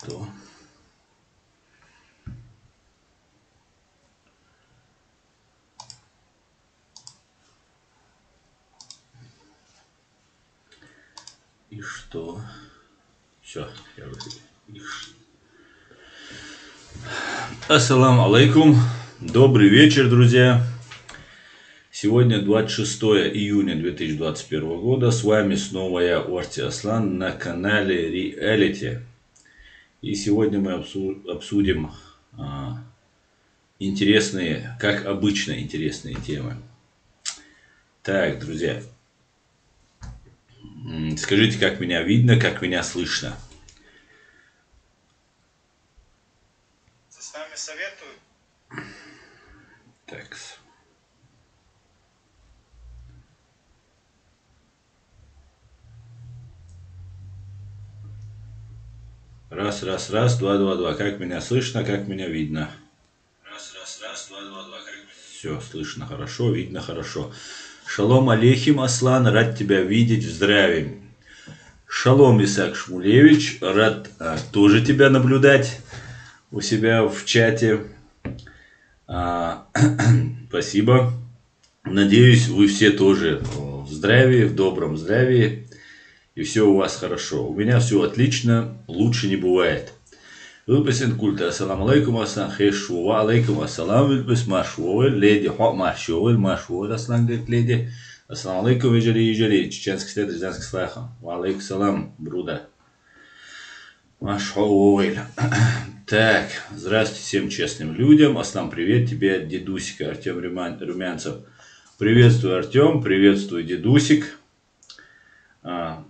что? И что? Все, я выходил. Ассаламу алейкум. Добрый вечер, друзья. Сегодня 26 июня 2021 года. С вами снова я, Орти Аслан, на канале Reality. И сегодня мы обсудим интересные, как обычно, интересные темы. Так, друзья. Скажите, как меня видно, как меня слышно. С нами советуют. Так. Раз, раз, раз, два, два, два. Как меня слышно, как меня видно. Раз, раз, раз, два, два, два. Все, слышно хорошо, видно хорошо. Шалом алейхим, Аслан, рад тебя видеть в здравии. Шалом, Исаак Шмулевич, рад тоже тебя наблюдать у себя в чате. Спасибо. Надеюсь, вы все тоже в здравии, в добром здравии. И все у вас хорошо. У меня все отлично, лучше не бывает. Выписен культа. Ассаламу алейкум, Аслан Хешува. Алейкум ассалам. Выпис Машуа. Леди Хок Машуа. Машуа. Аслан говорит леди. Ассаламу алейкум, ежели. Чеченский след, рязанский слаха. Ва алейкум салам, бруда. Машуа. Так, здравствуйте всем честным людям. Аслан, привет тебе от дедусика Артем Румянцев. Приветствую, Артем. Приветствую, дедусик.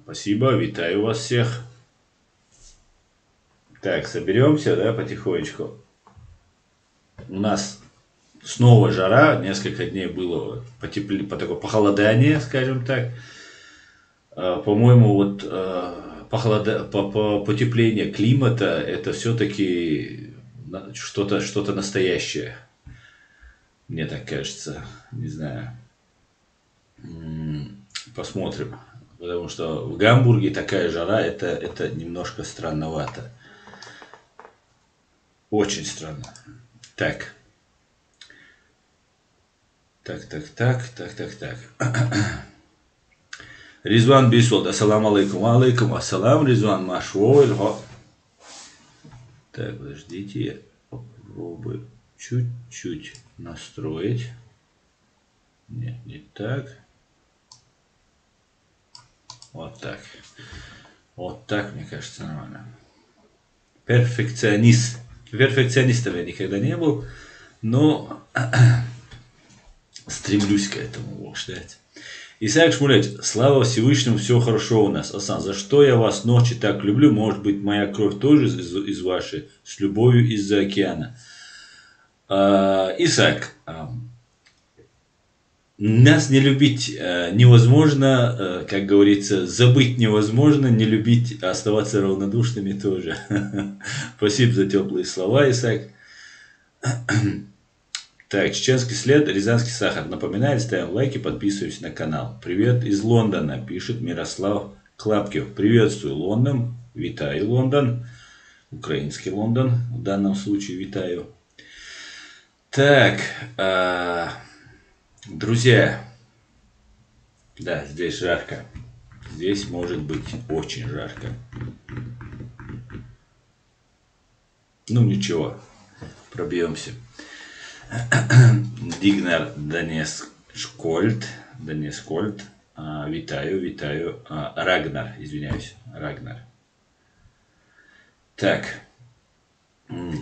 Спасибо, витаю вас всех. Так, соберемся, да, потихонечку. У нас снова жара, несколько дней было такое похолодание, скажем так. По-моему, вот потепление климата это все-таки что-то настоящее. Мне так кажется, не знаю. Посмотрим. Потому что в Гамбурге такая жара, это немножко странновато. Очень странно. Так. Так. Ризван Бисолд, ассаламу алейкум. Алейкум ассалам, Ризван Машуэль. Так, подождите, я попробую чуть-чуть настроить. Нет, не так. Вот так. Вот так, мне кажется, нормально. Перфекционист. Перфекционистом я никогда не был, но стремлюсь к этому, Бог считает. Исаак Шмулевич, слава Всевышнему, все хорошо у нас. Асан, за что я вас ночи так люблю? Может быть, моя кровь тоже из вашей, с любовью из-за океана. Исаак, нас не любить невозможно, как говорится, забыть невозможно, не любить, а оставаться равнодушными тоже. Спасибо за теплые слова, Исаак. Так, чеченский след, рязанский сахар. Напоминает, ставим лайки, подписываемся на канал. Привет из Лондона, пишет Мирослав Клапкев. Приветствую, Лондон. Витаю, Лондон. Украинский Лондон, в данном случае витаю. Так, друзья, да, здесь жарко. Здесь может быть очень жарко. Ну ничего, пробьемся. Дигнар Данескольд. Витаю. Рагнар, извиняюсь, Рагнар. Так.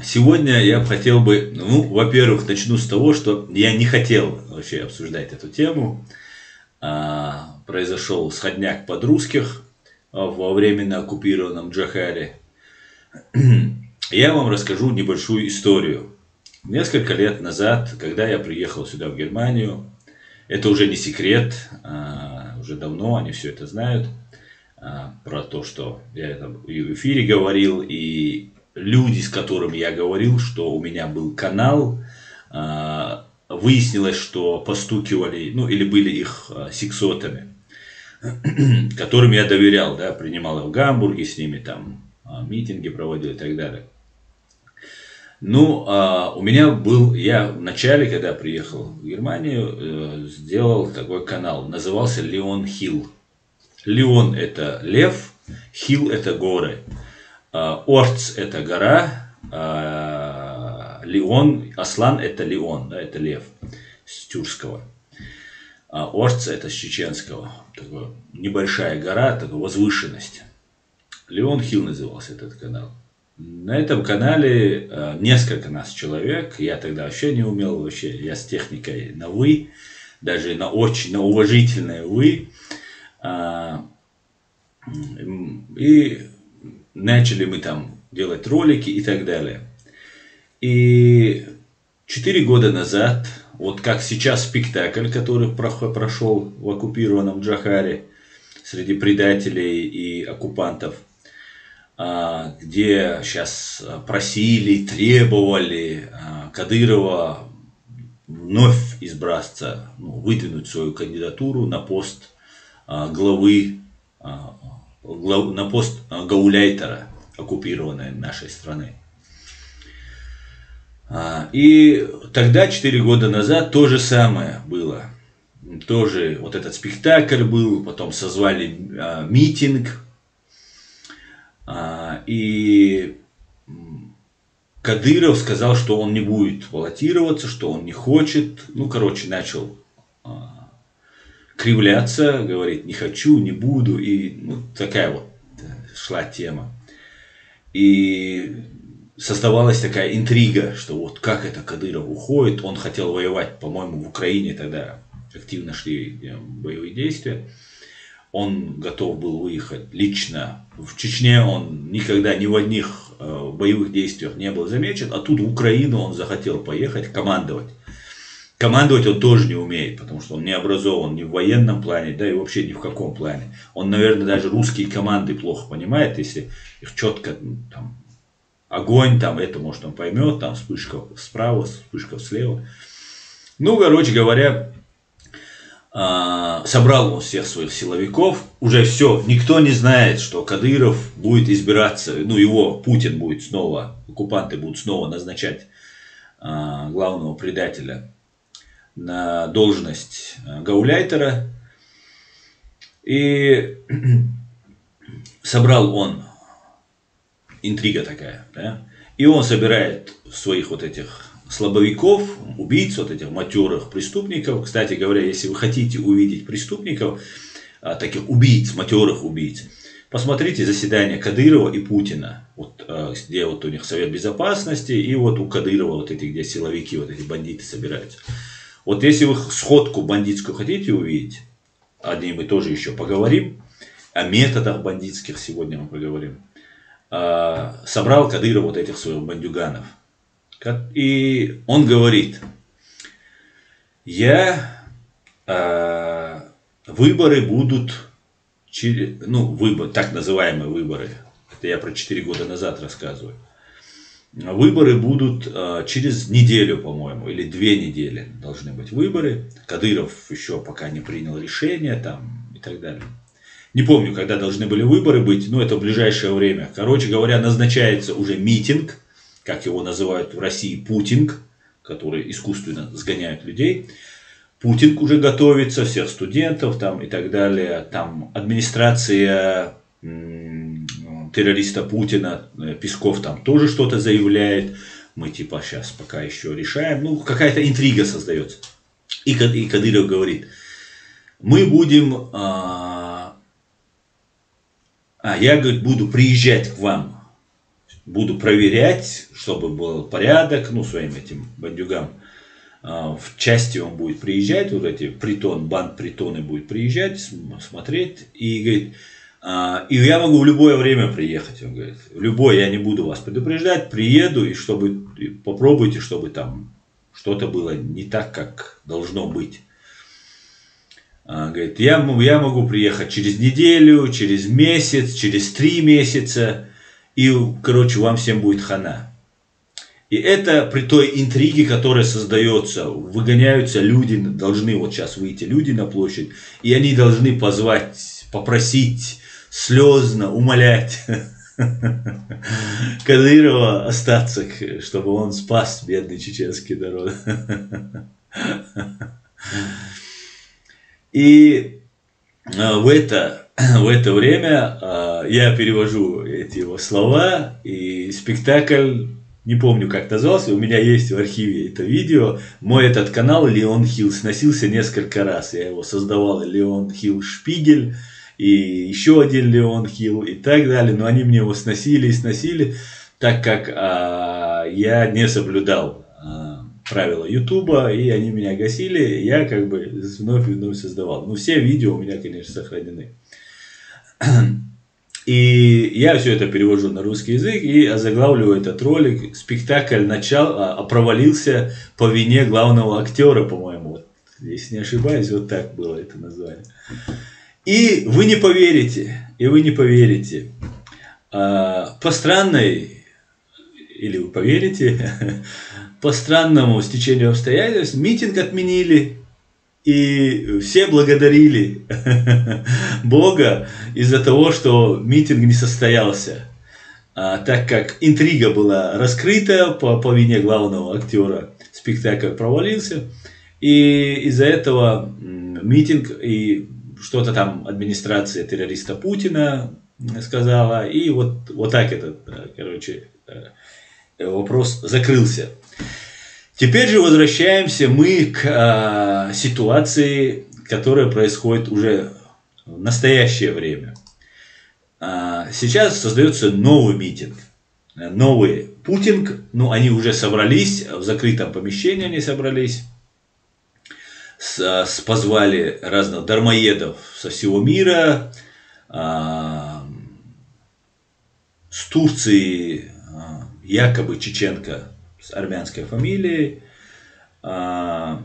Сегодня я хотел бы, во-первых, начну с того, что я не хотел вообще обсуждать эту тему. Произошел сходняк подрусских во временно оккупированном Джахаре. Я вам расскажу небольшую историю. Несколько лет назад, когда я приехал сюда, в Германию, это уже не секрет, уже давно они все это знают, про то, что я это и в эфире говорил, и люди, с которыми я говорил, что у меня был канал, выяснилось, что постукивали, или были их сексотами, которым я доверял, да, принимал в Гамбурге с ними там митинги проводил и так далее. Ну, у меня был, я в начале, когда приехал в Германию, сделал такой канал, назывался Леон Хилл. Леон это лев, Хилл это горы, Орц это гора, Леон, Аслан это Леон, да, это лев с тюркского. Орц это с чеченского, такая небольшая гора, такая возвышенность. Леон Хилл назывался этот канал. На этом канале несколько нас человек, я тогда вообще не умел, вообще я с техникой на «вы», даже на очень, на уважительное «вы». И начали мы там делать ролики и так далее. И 4 года назад, вот как сейчас спектакль, который прошел в оккупированном Джохаре среди предателей и оккупантов, где сейчас просили, требовали Кадырова вновь избраться, выдвинуть свою кандидатуру на пост главы, на пост гауляйтера оккупированной нашей страны. И тогда, 4 года назад, то же самое было. Тоже вот этот спектакль был, потом созвали митинг. И Кадыров сказал, что он не будет баллотироваться, что он не хочет. Ну, короче, начал кривляться, говорит, не хочу, не буду. И такая вот шла тема. И создавалась такая интрига, что вот как это Кадыров уходит. Он хотел воевать, по-моему, в Украине тогда активно шли боевые действия. Он готов был выехать лично в Чечне, он никогда ни в одних боевых действиях не был замечен, а тут в Украину он захотел поехать командовать. Командовать он тоже не умеет, потому что он не образован ни в военном плане, да и вообще ни в каком плане. Он, наверное, даже русские команды плохо понимает, если их четко там огонь, там это может он поймет, там вспышка справа, вспышка слева. Ну, короче говоря, собрал он всех своих силовиков, уже все, никто не знает, что Кадыров будет избираться, его Путин будет снова, оккупанты будут снова назначать главного предателя на должность гауляйтера. И собрал он, интрига такая, да, и он собирает своих вот этих слабовиков, убийц, вот этих матерых преступников. Кстати говоря, если вы хотите увидеть преступников, таких убийц, матерых убийц, посмотрите заседание Кадырова и Путина, вот, где вот у них Совет Безопасности, и вот у Кадырова вот эти, где силовики, вот эти бандиты собираются. Вот если вы сходку бандитскую хотите увидеть, о ней мы тоже еще поговорим, о методах бандитских сегодня мы поговорим, собрал Кадыров вот этих своих бандюганов. И он говорит, выборы будут, так называемые выборы, это я про 4 года назад рассказываю, выборы будут через неделю, по-моему, или 2 недели должны быть выборы. Кадыров еще пока не принял решение там и так далее. Не помню, когда должны были выборы быть, но это в ближайшее время. Короче говоря, назначается уже митинг, как его называют в России, путинг, который искусственно сгоняют людей. Путинг уже готовится, всех студентов там и так далее. Там администрация террориста Путина, Песков там тоже что-то заявляет. Мы типа сейчас пока еще решаем. Какая-то интрига создается. И Кадыров говорит, мы будем... я, говорит, буду приезжать к вам. Буду проверять, чтобы был порядок, своим этим бандюгам. В части он будет приезжать, вот эти банд-притоны будет приезжать, смотреть. И говорит, и я могу в любое время приехать. Он говорит, в любое, я не буду вас предупреждать, приеду, и попробуйте, чтобы там что-то было не так, как должно быть. Говорит, я могу приехать через неделю, через месяц, через 3 месяца. И, короче, вам всем будет хана. И это при той интриге, которая создается, выгоняются люди, должны вот сейчас выйти люди на площадь, и они должны позвать, попросить, слезно, умолять Кадырова остаться, чтобы он спас бедный чеченский народ. И в это время я перевожу эти его слова, и спектакль, не помню, как назывался, у меня есть в архиве это видео. Мой этот канал Леон Хилл сносился несколько раз. Я его создавал, Леон Хилл Шпигель, и еще один Леон Хилл, и так далее. Но они мне его сносили и сносили, так как я не соблюдал правила Ютуба, и они меня гасили, я как бы вновь и вновь создавал. Но все видео у меня, конечно, сохранены. И я все это перевожу на русский язык и озаглавливаю этот ролик. Спектакль провалился по вине главного актера, по-моему. Вот, если не ошибаюсь, вот так было это название. И вы не поверите, по странной, или вы поверите, по странному стечению обстоятельств митинг отменили. И все благодарили Бога из-за того, что митинг не состоялся. Так как интрига была раскрыта по вине главного актера, спектакль провалился. И из-за этого митинг и что-то там администрация террориста Путина сказала. И вот так этот, короче, вопрос закрылся. Теперь же возвращаемся мы к ситуации, которая происходит уже в настоящее время. Сейчас создается новый митинг, новый путинг. Ну, они уже собрались, в закрытом помещении они собрались. Позвали разных дармоедов со всего мира. С Турции якобы чеченка с армянской фамилией, с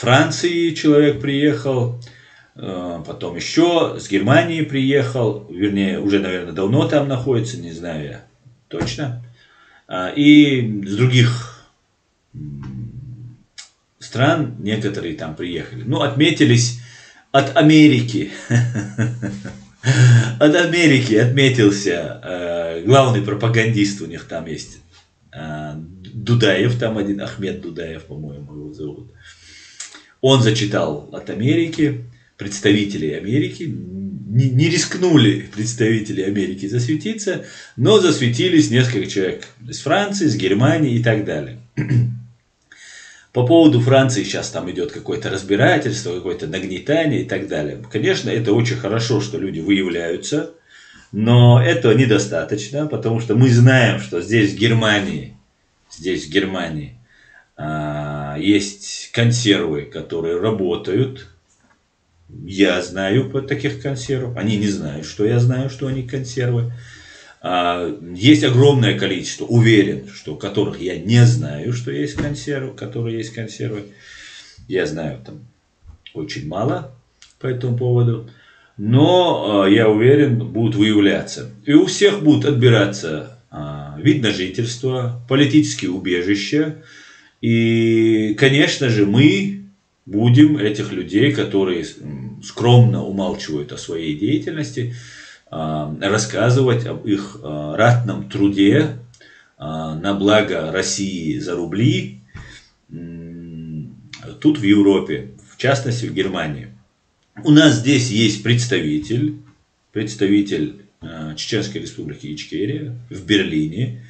Франции человек приехал, потом еще с Германии приехал, вернее, уже, наверное, давно там находится, не знаю я точно, и с других стран некоторые там приехали. Ну, отметились от Америки. От Америки отметился главный пропагандист у них там есть. Дудаев, там один, Ахмед Дудаев, по-моему, его зовут. Он зачитал от Америки, представителей Америки. Не рискнули представители Америки засветиться, но засветились несколько человек из Франции, из Германии и так далее. По поводу Франции сейчас там идет какое-то разбирательство, какое-то нагнетание и так далее. Конечно, это очень хорошо, что люди выявляются, но этого недостаточно, потому что мы знаем, что здесь в Германии есть консервы, которые работают. Я знаю про таких консервов. Они не знают, что я знаю, что они консервы. Есть огромное количество, уверен, что которых я не знаю, что есть консервы, которые есть консервы. Я знаю там очень мало по этому поводу. Но я уверен, будут выявляться. И у всех будут отбираться вид на жительство, политические убежища. И, конечно же, мы будем этих людей, которые скромно умалчивают о своей деятельности, рассказывать об их ратном труде на благо России за рубли тут в Европе, в частности в Германии. У нас здесь есть представитель Чеченской Республики Ичкерия в Берлине.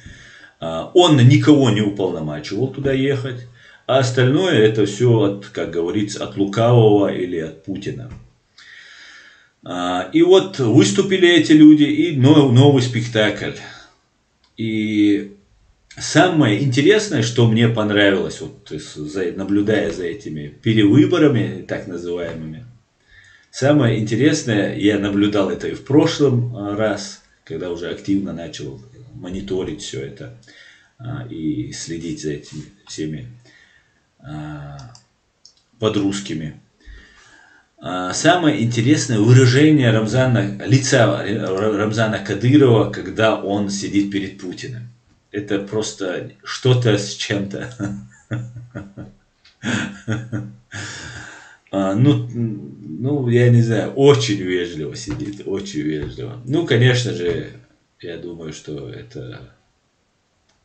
Он никого не уполномачивал туда ехать, а остальное это все, как говорится, от лукавого или от Путина. И вот выступили эти люди, и новый спектакль. И самое интересное, что мне понравилось, вот, наблюдая за этими перевыборами, так называемыми, самое интересное, я наблюдал это и в прошлом раз, когда уже активно начал мониторить все это и следить за этими всеми подрусскими. Самое интересное выражение лица Рамзана Кадырова, когда он сидит перед Путиным. Это просто что-то с чем-то. ну, я не знаю, очень вежливо сидит, очень вежливо. Ну, конечно же, я думаю, что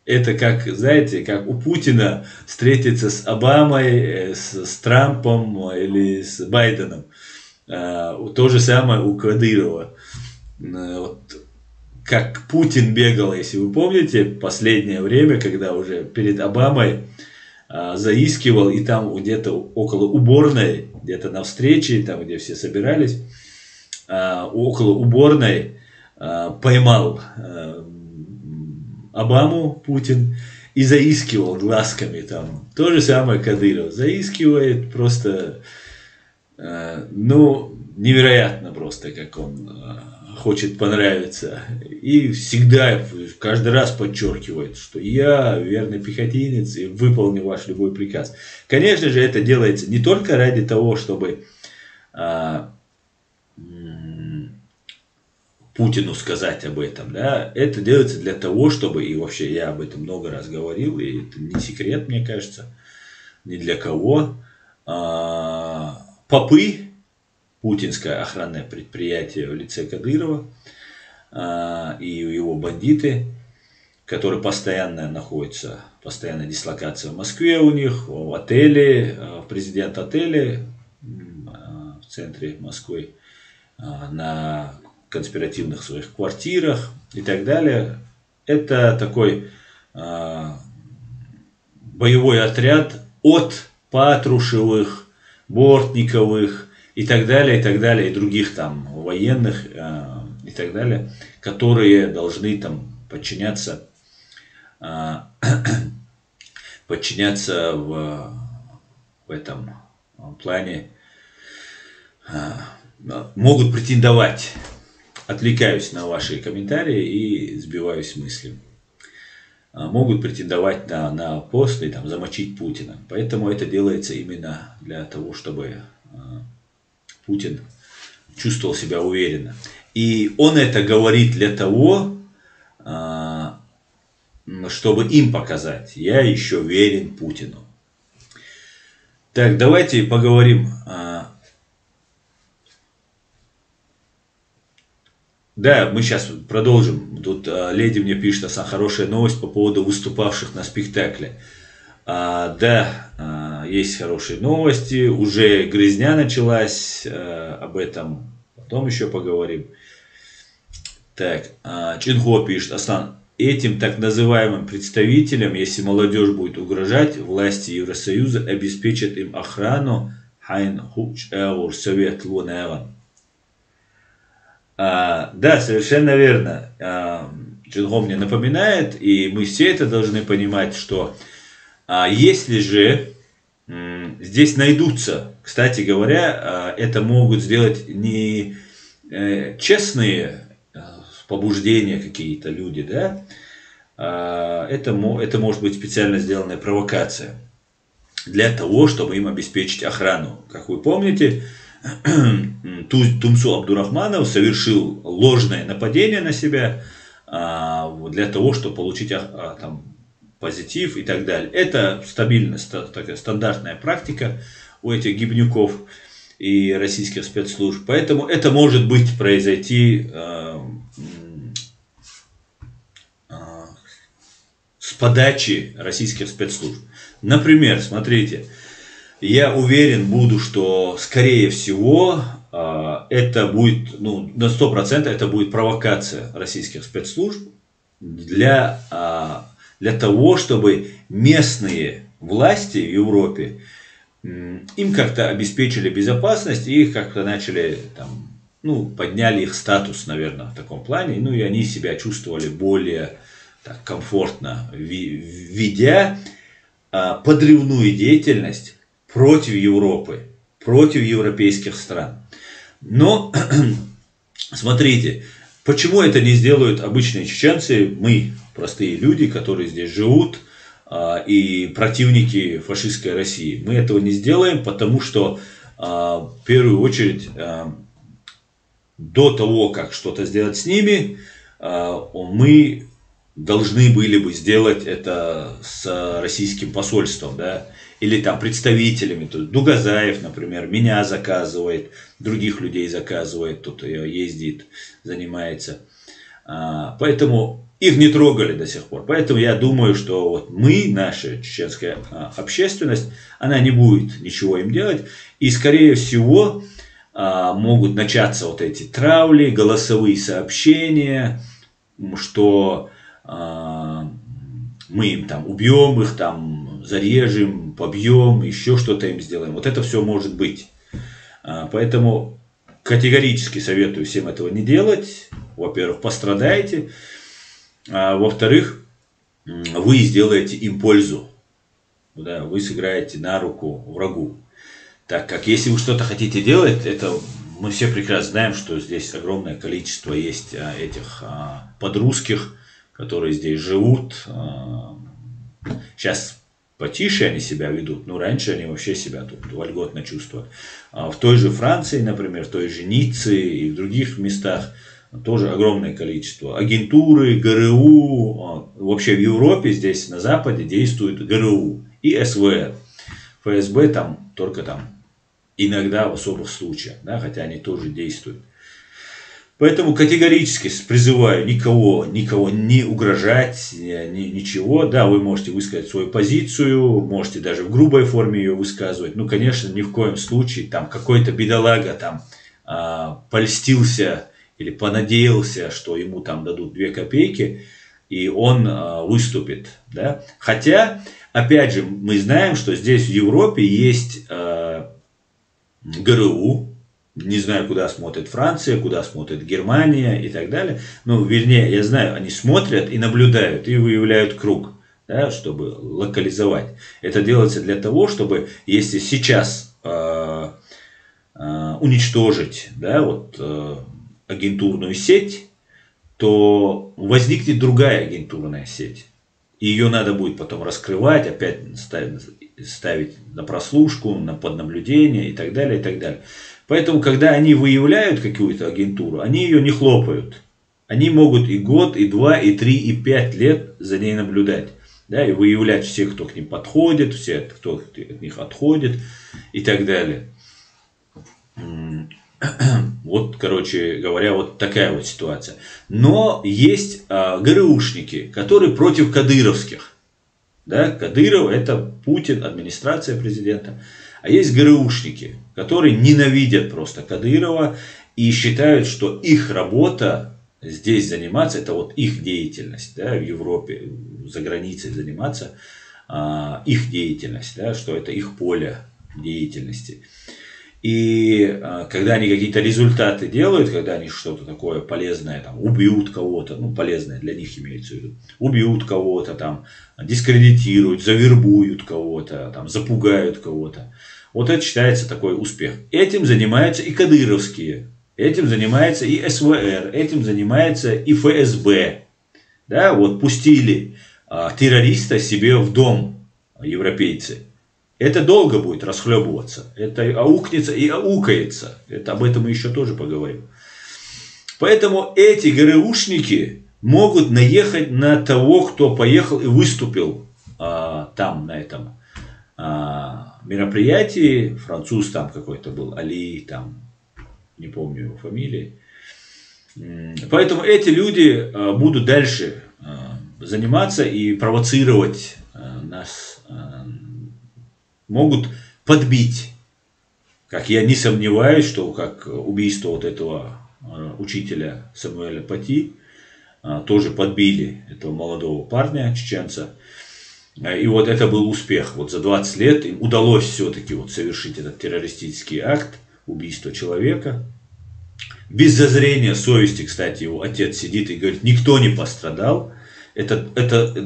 это как, знаете, как у Путина встретиться с Обамой, с Трампом или с Байденом. То же самое у Кадырова. Вот, как Путин бегал, если вы помните, последнее время, когда уже перед Обамой заискивал, и там где-то около уборной, где-то на встрече, там, где все собирались, около уборной поймал Обаму Путин и заискивал глазками там. То же самое Кадыров. Заискивает просто, ну, невероятно просто, как он хочет понравиться. И всегда, каждый раз подчеркивает, что я верный пехотинец и выполню ваш любой приказ. Конечно же, это делается не только ради того, чтобы Путину сказать об этом, да, это делается для того, чтобы, и вообще я об этом много раз говорил, и это не секрет, мне кажется, ни для кого, попы, путинское охранное предприятие в лице Кадырова и его бандиты, которые постоянно находятся, постоянная дислокация в Москве у них, в отеле, в президент-отеле в центре Москвы, на конспиративных своих квартирах и так далее. Это такой боевой отряд от Патрушевых, Бортниковых и так далее, и других там военных и так далее, которые должны там подчиняться в этом плане, могут претендовать. Отвлекаюсь на ваши комментарии и сбиваюсь с мысли. Могут претендовать на пост и там замочить Путина. Поэтому это делается именно для того, чтобы Путин чувствовал себя уверенно. И он это говорит для того, чтобы им показать: я еще верен Путину. Так, давайте поговорим. Да, мы сейчас продолжим. Тут леди мне пишет, хорошая новость по поводу выступавших на спектакле. Да, есть хорошие новости. Уже грязня началась. Об этом потом еще поговорим. Так, Чинхо пишет, Аслан, этим так называемым представителям, если молодежь будет угрожать, власти Евросоюза обеспечат им охрану. Да, совершенно верно. Чинхо мне напоминает, и мы все это должны понимать, что если же здесь найдутся, кстати говоря, это могут сделать не честные побуждения какие-то люди, да, это может быть специально сделанная провокация для того, чтобы им обеспечить охрану. Как вы помните, Тумсу Абдурахманов совершил ложное нападение на себя для того, чтобы получить там позитив и так далее. Это такая стандартная практика у этих гибнюков и российских спецслужб. Поэтому это может быть произойти с подачи российских спецслужб. Например, смотрите, я уверен буду, что скорее всего это будет, на 100% это будет провокация российских спецслужб для того, чтобы местные власти в Европе им как-то обеспечили безопасность и их как-то начали там, подняли их статус, наверное, в таком плане, и они себя чувствовали более так комфортно, ведя подрывную деятельность против Европы, против европейских стран. Но смотрите, почему это не сделают обычные чеченцы, мы, простые люди, которые здесь живут, и противники фашистской России? Мы этого не сделаем, потому что в первую очередь до того, как что-то сделать с ними, мы должны были бы сделать это с российским посольством, да, или там представителями. Тут Дугазаев, например, меня заказывает, других людей заказывает, тут ездит, занимается. Поэтому их не трогали до сих пор. Поэтому я думаю, что вот мы, наша чеченская общественность, она не будет ничего им делать. И, скорее всего, могут начаться вот эти травли, голосовые сообщения, что мы им там убьем их, там зарежем, побьем, еще что-то им сделаем. Вот это все может быть. Поэтому категорически советую всем этого не делать. Во-первых, пострадаете. Во-вторых, вы сделаете им пользу. Да, вы сыграете на руку врагу. Так как если вы что-то хотите делать, это мы все прекрасно знаем, что здесь огромное количество есть этих подрусских, которые здесь живут. Сейчас потише они себя ведут, но раньше они вообще себя тут вольготно чувствуют. В той же Франции, например, в той же Ницце и в других местах тоже огромное количество агентуры, ГРУ. Вообще в Европе, здесь на Западе действует ГРУ и СВР. ФСБ там только там иногда в особых случаях, да, хотя они тоже действуют. Поэтому категорически призываю никого не угрожать, ничего. Да, вы можете высказать свою позицию, можете даже в грубой форме ее высказывать. Ну, конечно, ни в коем случае там какой-то бедолага там польстился или понадеялся, что ему там дадут 2 копейки, и он выступит. Да? Хотя, опять же, мы знаем, что здесь в Европе есть ГРУ, не знаю, куда смотрит Франция, куда смотрит Германия и так далее. Ну, вернее, я знаю, они смотрят и наблюдают, и выявляют круг, да, чтобы локализовать. Это делается для того, чтобы, если сейчас уничтожить, да, вот, агентурную сеть, то возникнет другая агентурная сеть. И ее надо будет потом раскрывать, опять ставить на прослушку, под наблюдение и так далее, и так далее. Поэтому, когда они выявляют какую-то агентуру, они ее не хлопают. Они могут и год, и 2, и 3, и 5 лет за ней наблюдать. Да, и выявлять всех, кто к ним подходит, всех, кто от них отходит и так далее. Вот, короче говоря, вот такая вот ситуация. Но есть ГРУшники, которые против кадыровских. Да, Кадыров — это Путин, администрация президента. А есть ГРУшники, которые ненавидят просто Кадырова и считают, что их работа здесь заниматься, это вот их деятельность, да, в Европе, за границей заниматься, их деятельность, да, что это их поле деятельности. И когда они какие-то результаты делают, когда они что-то такое полезное, там, убьют кого-то, ну, полезное для них имеется в виду, убьют кого-то, там, дискредитируют, завербуют кого-то, там, запугают кого-то. Вот это считается такой успех. Этим занимаются и кадыровские, этим занимается и СВР, этим занимается и ФСБ. Да, вот пустили террориста себе в дом, европейцы. Это долго будет расхлебываться. Это аукнется и аукается. Это, об этом мы еще тоже поговорим. Поэтому эти ГРУшники могут наехать на того, кто поехал и выступил там, на этом мероприятии. Француз там какой-то был, Али, там, не помню его фамилии. Поэтому эти люди будут дальше заниматься и провоцировать нас, могут подбить. Как я не сомневаюсь, что как убийство вот этого учителя Самуэля Пати тоже подбили этого молодого парня, чеченца. И вот это был успех. Вот за 20 лет им удалось все-таки вот совершить этот террористический акт убийства человека. Без зазрения совести, кстати, его отец сидит и говорит, никто не пострадал. Это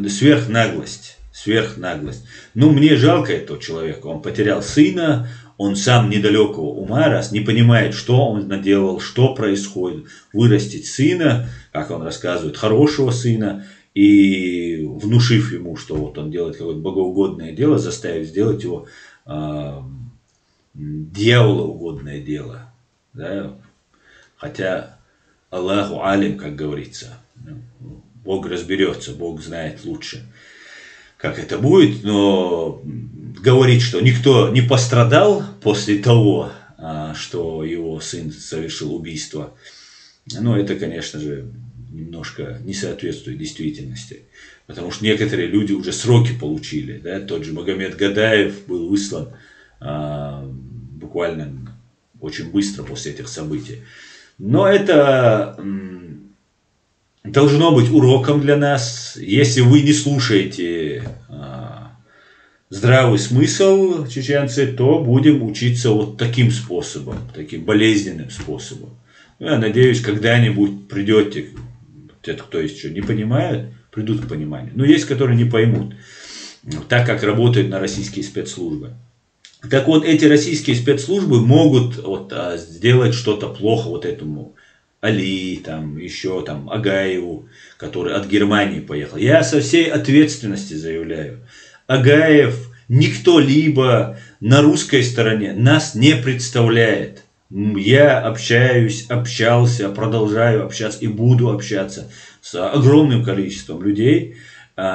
сверхнаглость. Сверхнаглость. Ну, мне жалко этого человека. Он потерял сына, он сам недалекого ума, раз не понимает, что он наделал, что происходит. Вырастить сына, как он рассказывает, хорошего сына, и внушив ему, что вот он делает какое-то богоугодное дело, заставить сделать его дьяволоугодное дело. Да? Хотя Аллаху алим, как говорится. Бог разберется, Бог знает лучше, как это будет, но говорит, что никто не пострадал после того, что его сын совершил убийство. Но это, конечно же, немножко не соответствует действительности. Потому что некоторые люди уже сроки получили. Да? Тот же Магомед Гадаев был выслан буквально очень быстро после этих событий. Но это должно быть уроком для нас. Если вы не слушаете здравый смысл, чеченцы, то будем учиться вот таким способом, таким болезненным способом. Я надеюсь, когда-нибудь придете, те, кто еще не понимают, придут к пониманию. Но есть, которые не поймут, так как работают на российские спецслужбы. Так вот, эти российские спецслужбы могут вот, сделать что-то плохо вот этому Али, там, еще там, Агаеву, который от Германии поехал. Я со всей ответственности заявляю. Агаев, никто либо на русской стороне нас не представляет. Я общался, продолжаю общаться и буду общаться с огромным количеством людей.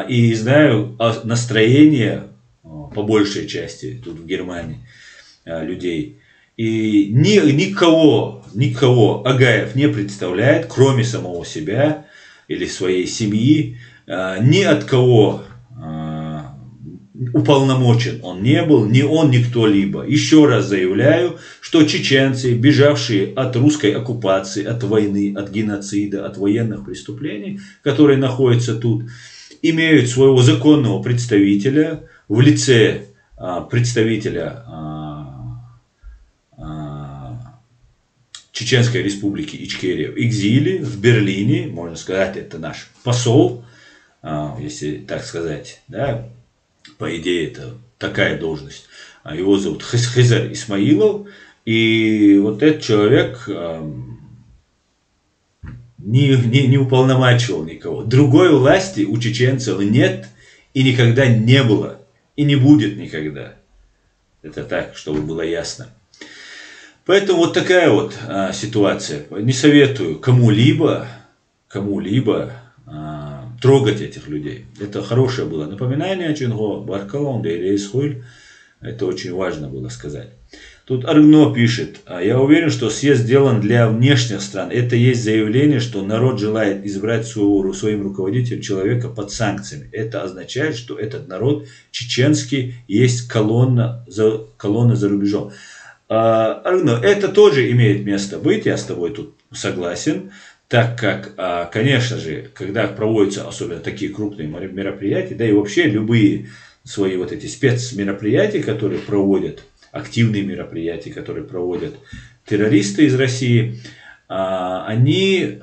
И знаю настроение, по большей части, тут в Германии, людей. И никого Агаев не представляет, кроме самого себя или своей семьи. Ни от кого уполномочен он не был, ни он, ни кто-либо. Еще раз заявляю, что чеченцы, бежавшие от русской оккупации, от войны, от геноцида, от военных преступлений, которые находятся тут, имеют своего законного представителя в лице представителя Чеченской республики Ичкерия в экзиле, в Берлине, можно сказать, это наш посол, если так сказать, да, по идее это такая должность. Его зовут Хизар Исмаилов, и вот этот человек не уполномачивал никого. Другой власти у чеченцев нет и никогда не было, и не будет никогда. Это так, чтобы было ясно. Поэтому вот такая вот ситуация. Не советую кому-либо трогать этих людей. Это хорошее было напоминание Чинго Баркалон, это очень важно было сказать. Тут Аргно пишет: я уверен, что съезд сделан для внешних стран. Это есть заявление, что народ желает избрать своим руководителем человека под санкциями. Это означает, что этот народ чеченский есть колонна за рубежом. Аргно, это тоже имеет место быть, я с тобой тут согласен. Так как, конечно же, когда проводятся особенно такие крупные мероприятия, да и вообще любые свои вот эти спецмероприятия, которые проводят, активные мероприятия, которые проводят террористы из России, они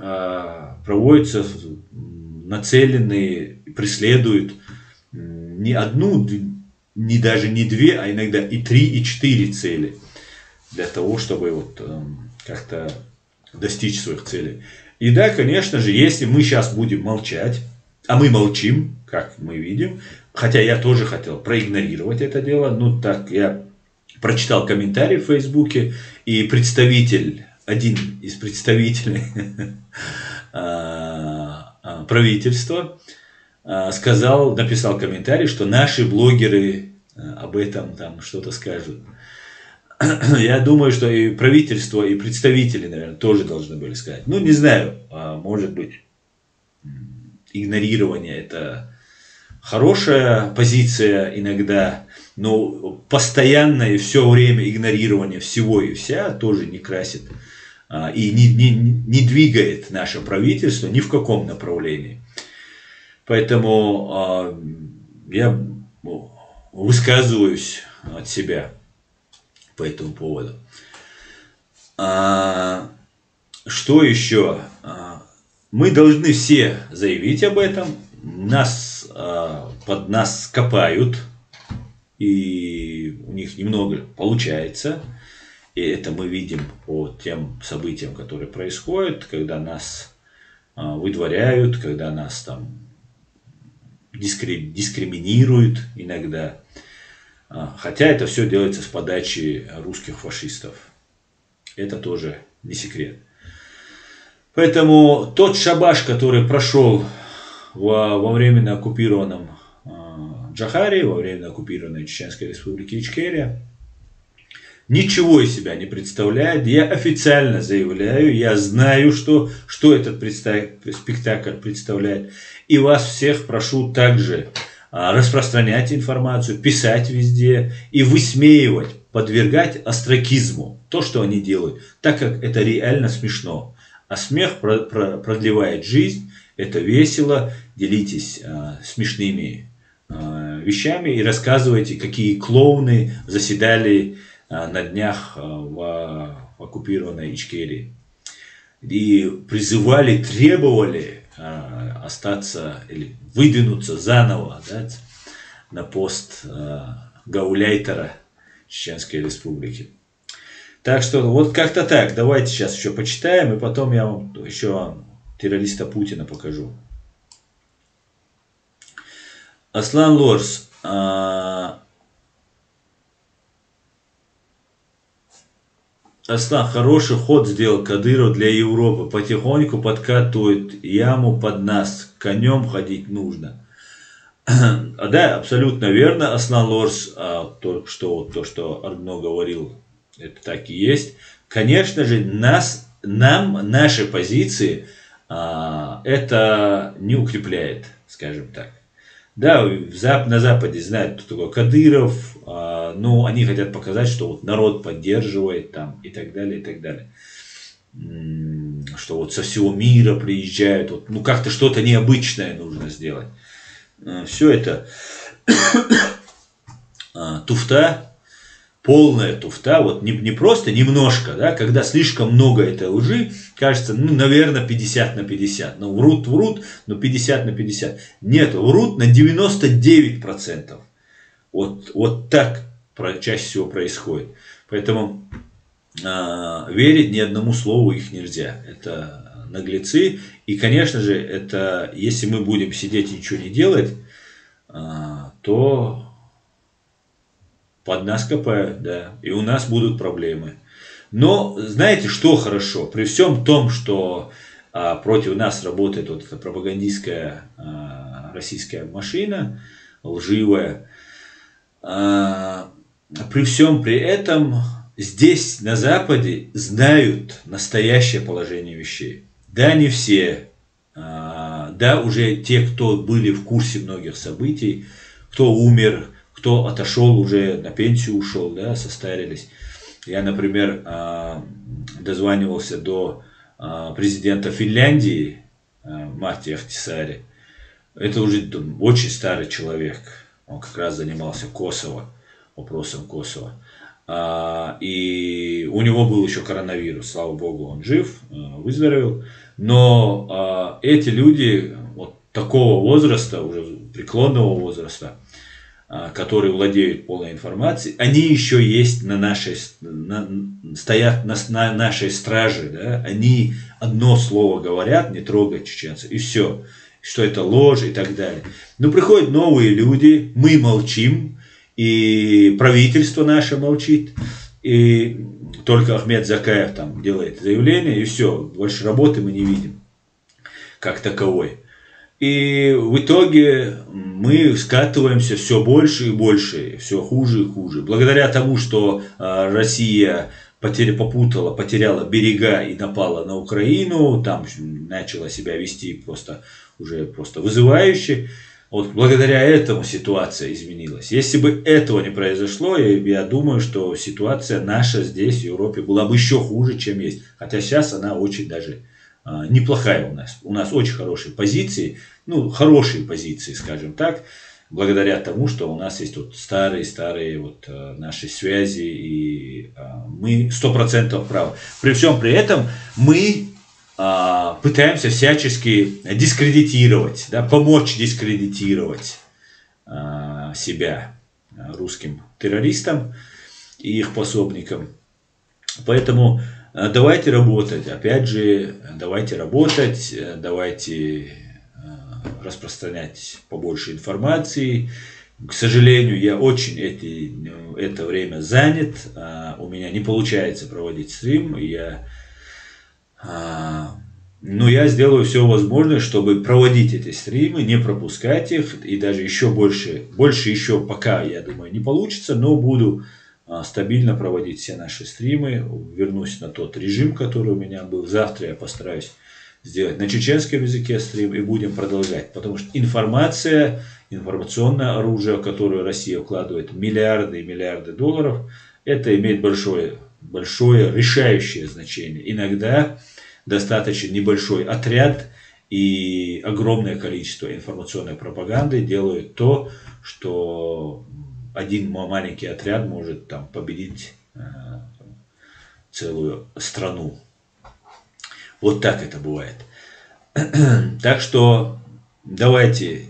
проводятся нацеленные, преследуют не одну, даже не две, а иногда и 3, и 4 цели для того, чтобы вот как-то достичь своих целей. И да, конечно же, если мы сейчас будем молчать, а мы молчим, как мы видим, хотя я тоже хотел проигнорировать это дело, но так я прочитал комментарий в Фейсбуке, и один из представителей правительства написал комментарий, что наши блогеры об этом там что-то скажут. Я думаю, что и правительство, и представители, наверное, тоже должны были сказать. Ну, не знаю, может быть, игнорирование – это хорошая позиция иногда, но постоянное и все время игнорирование всего и вся тоже не красит и не двигает наше правительство ни в каком направлении. Поэтому я высказываюсь от себя по этому поводу. Что еще? Мы должны все заявить об этом. Под нас копают, и у них немного получается. И это мы видим по тем событиям, которые происходят, когда нас выдворяют, когда нас там дискриминируют иногда. Хотя это все делается с подачи русских фашистов. Это тоже не секрет. Поэтому тот шабаш, который прошел во временно оккупированном Джохаре во время оккупированной Чеченской республики Ичкерия. Ничего из себя не представляет. Я официально заявляю, я знаю, что этот спектакль представляет. И вас всех прошу также распространять информацию, писать везде и высмеивать, подвергать остракизму то, что они делают, так как это реально смешно. А смех продлевает жизнь, это весело, делитесь смешными вещами и рассказывайте, какие клоуны заседали на днях в оккупированной Ичкерии. И призывали, требовали остаться или выдвинуться заново, да, на пост гауляйтера Чеченской республики. Так что вот как-то так. Давайте сейчас еще почитаем, и потом я вам еще террориста Путина покажу. Аслан Лорс. Аслан, хороший ход сделал Кадыров для Европы. Потихоньку подкатывает яму под нас. Конем ходить нужно. Да, абсолютно верно, Аслан Лорс. То, что Арно говорил, это так и есть. Конечно же, наши позиции это не укрепляет, скажем так. Да, на Западе знают, кто такой Кадыров, но они хотят показать, что вот народ поддерживает там и так далее, и так далее. Что вот со всего мира приезжают, вот, ну как-то что-то необычное нужно сделать. Все это туфта, полная туфта, вот не просто немножко, да, когда слишком много этой лжи, кажется, ну, наверное, 50 на 50. Ну, врут, но 50 на 50. Нет, врут на 99%. Вот так чаще всего происходит. Поэтому верить ни одному слову их нельзя. Это наглецы. И, конечно же, это, если мы будем сидеть и ничего не делать, то под нас копают, да, и у нас будут проблемы. Но знаете, что хорошо? При всем том, что против нас работает вот эта пропагандистская российская машина, лживая, при всем при этом здесь, на Западе, знают настоящее положение вещей. Да, не все. Да, уже те, кто были в курсе многих событий, кто умер, кто отошел уже, на пенсию ушел, да, состарились. Я, например, дозванивался до президента Финляндии Марти Ахтисари. Это уже очень старый человек. Он как раз занимался вопросом Косово. И у него был еще коронавирус. Слава богу, он жив, выздоровел. Но эти люди вот такого возраста, уже преклонного возраста, которые владеют полной информацией, они еще есть стоят на нашей страже, да? Они одно слово говорят, не трогать чеченцев, и все, что это ложь и так далее. Но приходят новые люди, мы молчим, и правительство наше молчит, и только Ахмед Закаев там делает заявление, и все, больше работы мы не видим, как таковой. И в итоге мы скатываемся все больше и больше, все хуже и хуже. Благодаря тому, что Россия потеряла берега и напала на Украину, там начала себя вести просто вызывающе. Вот благодаря этому ситуация изменилась. Если бы этого не произошло, я думаю, что ситуация наша здесь, в Европе, была бы еще хуже, чем есть. Хотя сейчас она очень даже неплохая у нас. У нас очень хорошие позиции, хорошие позиции, скажем так, благодаря тому, что у нас есть вот старые вот наши связи, и мы 100% правы. При всем при этом мы пытаемся всячески дискредитировать, да, помочь дискредитировать себя русским террористам и их пособникам. Поэтому давайте работать, опять же, давайте распространять побольше информации. К сожалению, я очень это время занят, у меня не получается проводить стрим, я Но я сделаю все возможное, чтобы проводить эти стримы, не пропускать их, и даже еще больше еще пока, я думаю, не получится, но буду стабильно проводить все наши стримы, вернусь на тот режим, который у меня был. Завтра я постараюсь сделать на чеченском языке стрим и будем продолжать, потому что информационное оружие, в которое Россия вкладывает миллиарды и миллиарды долларов, это имеет большое решающее значение. Иногда достаточно небольшой отряд и огромное количество информационной пропаганды делают то, что один маленький отряд может там победить целую страну. Вот так это бывает. Так что давайте,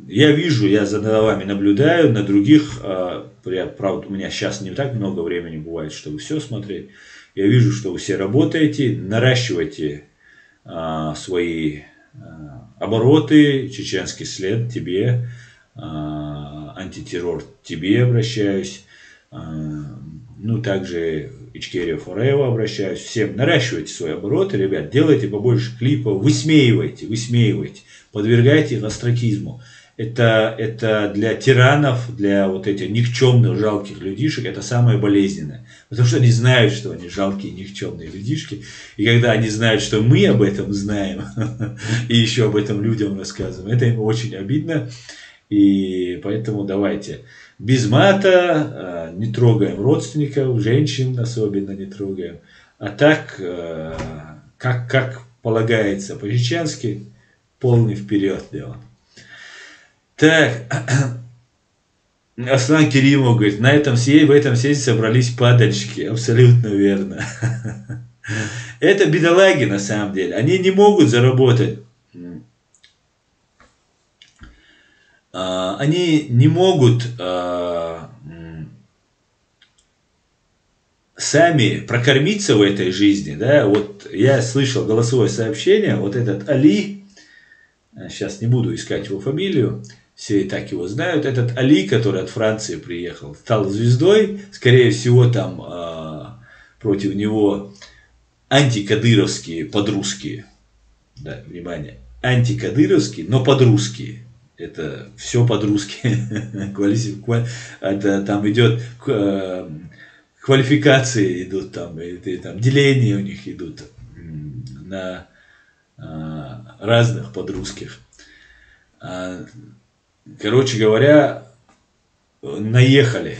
я вижу, я за вами наблюдаю, на других, правда, у меня сейчас не так много времени бывает, чтобы все смотреть. Я вижу, что вы все работаете, наращиваете свои обороты, чеченский след тебе, антитеррор тебе обращаюсь, ну также Ичкерия Форева обращаюсь, всем наращивайте свои обороты, ребят, делайте побольше клипов, высмеивайте, подвергайте их остракизму. Это для тиранов, для вот этих никчемных, жалких людишек, это самое болезненное. Потому что они знают, что они жалкие, никчемные людишки. И когда они знают, что мы об этом знаем, и еще об этом людям рассказываем, это им очень обидно. И поэтому давайте без мата, не трогаем родственников, женщин особенно не трогаем. А так, как полагается по-чеченски, полный вперед дело. Так, Аслан Керимов говорит, в этом съезде собрались падальщики. Абсолютно верно. Это бедолаги на самом деле. Они не могут заработать. Они не могут сами прокормиться в этой жизни. Да? Вот я слышал голосовое сообщение, вот этот Али, сейчас не буду искать его фамилию, все и так его знают, этот Али, который от Франции приехал, стал звездой, скорее всего там против него антикадыровские подрусские, да, внимание, антикадыровские, но подрусские, это все подрусски, это там идет квалификации идут там деления у них идут на разных подрусских. Короче говоря, наехали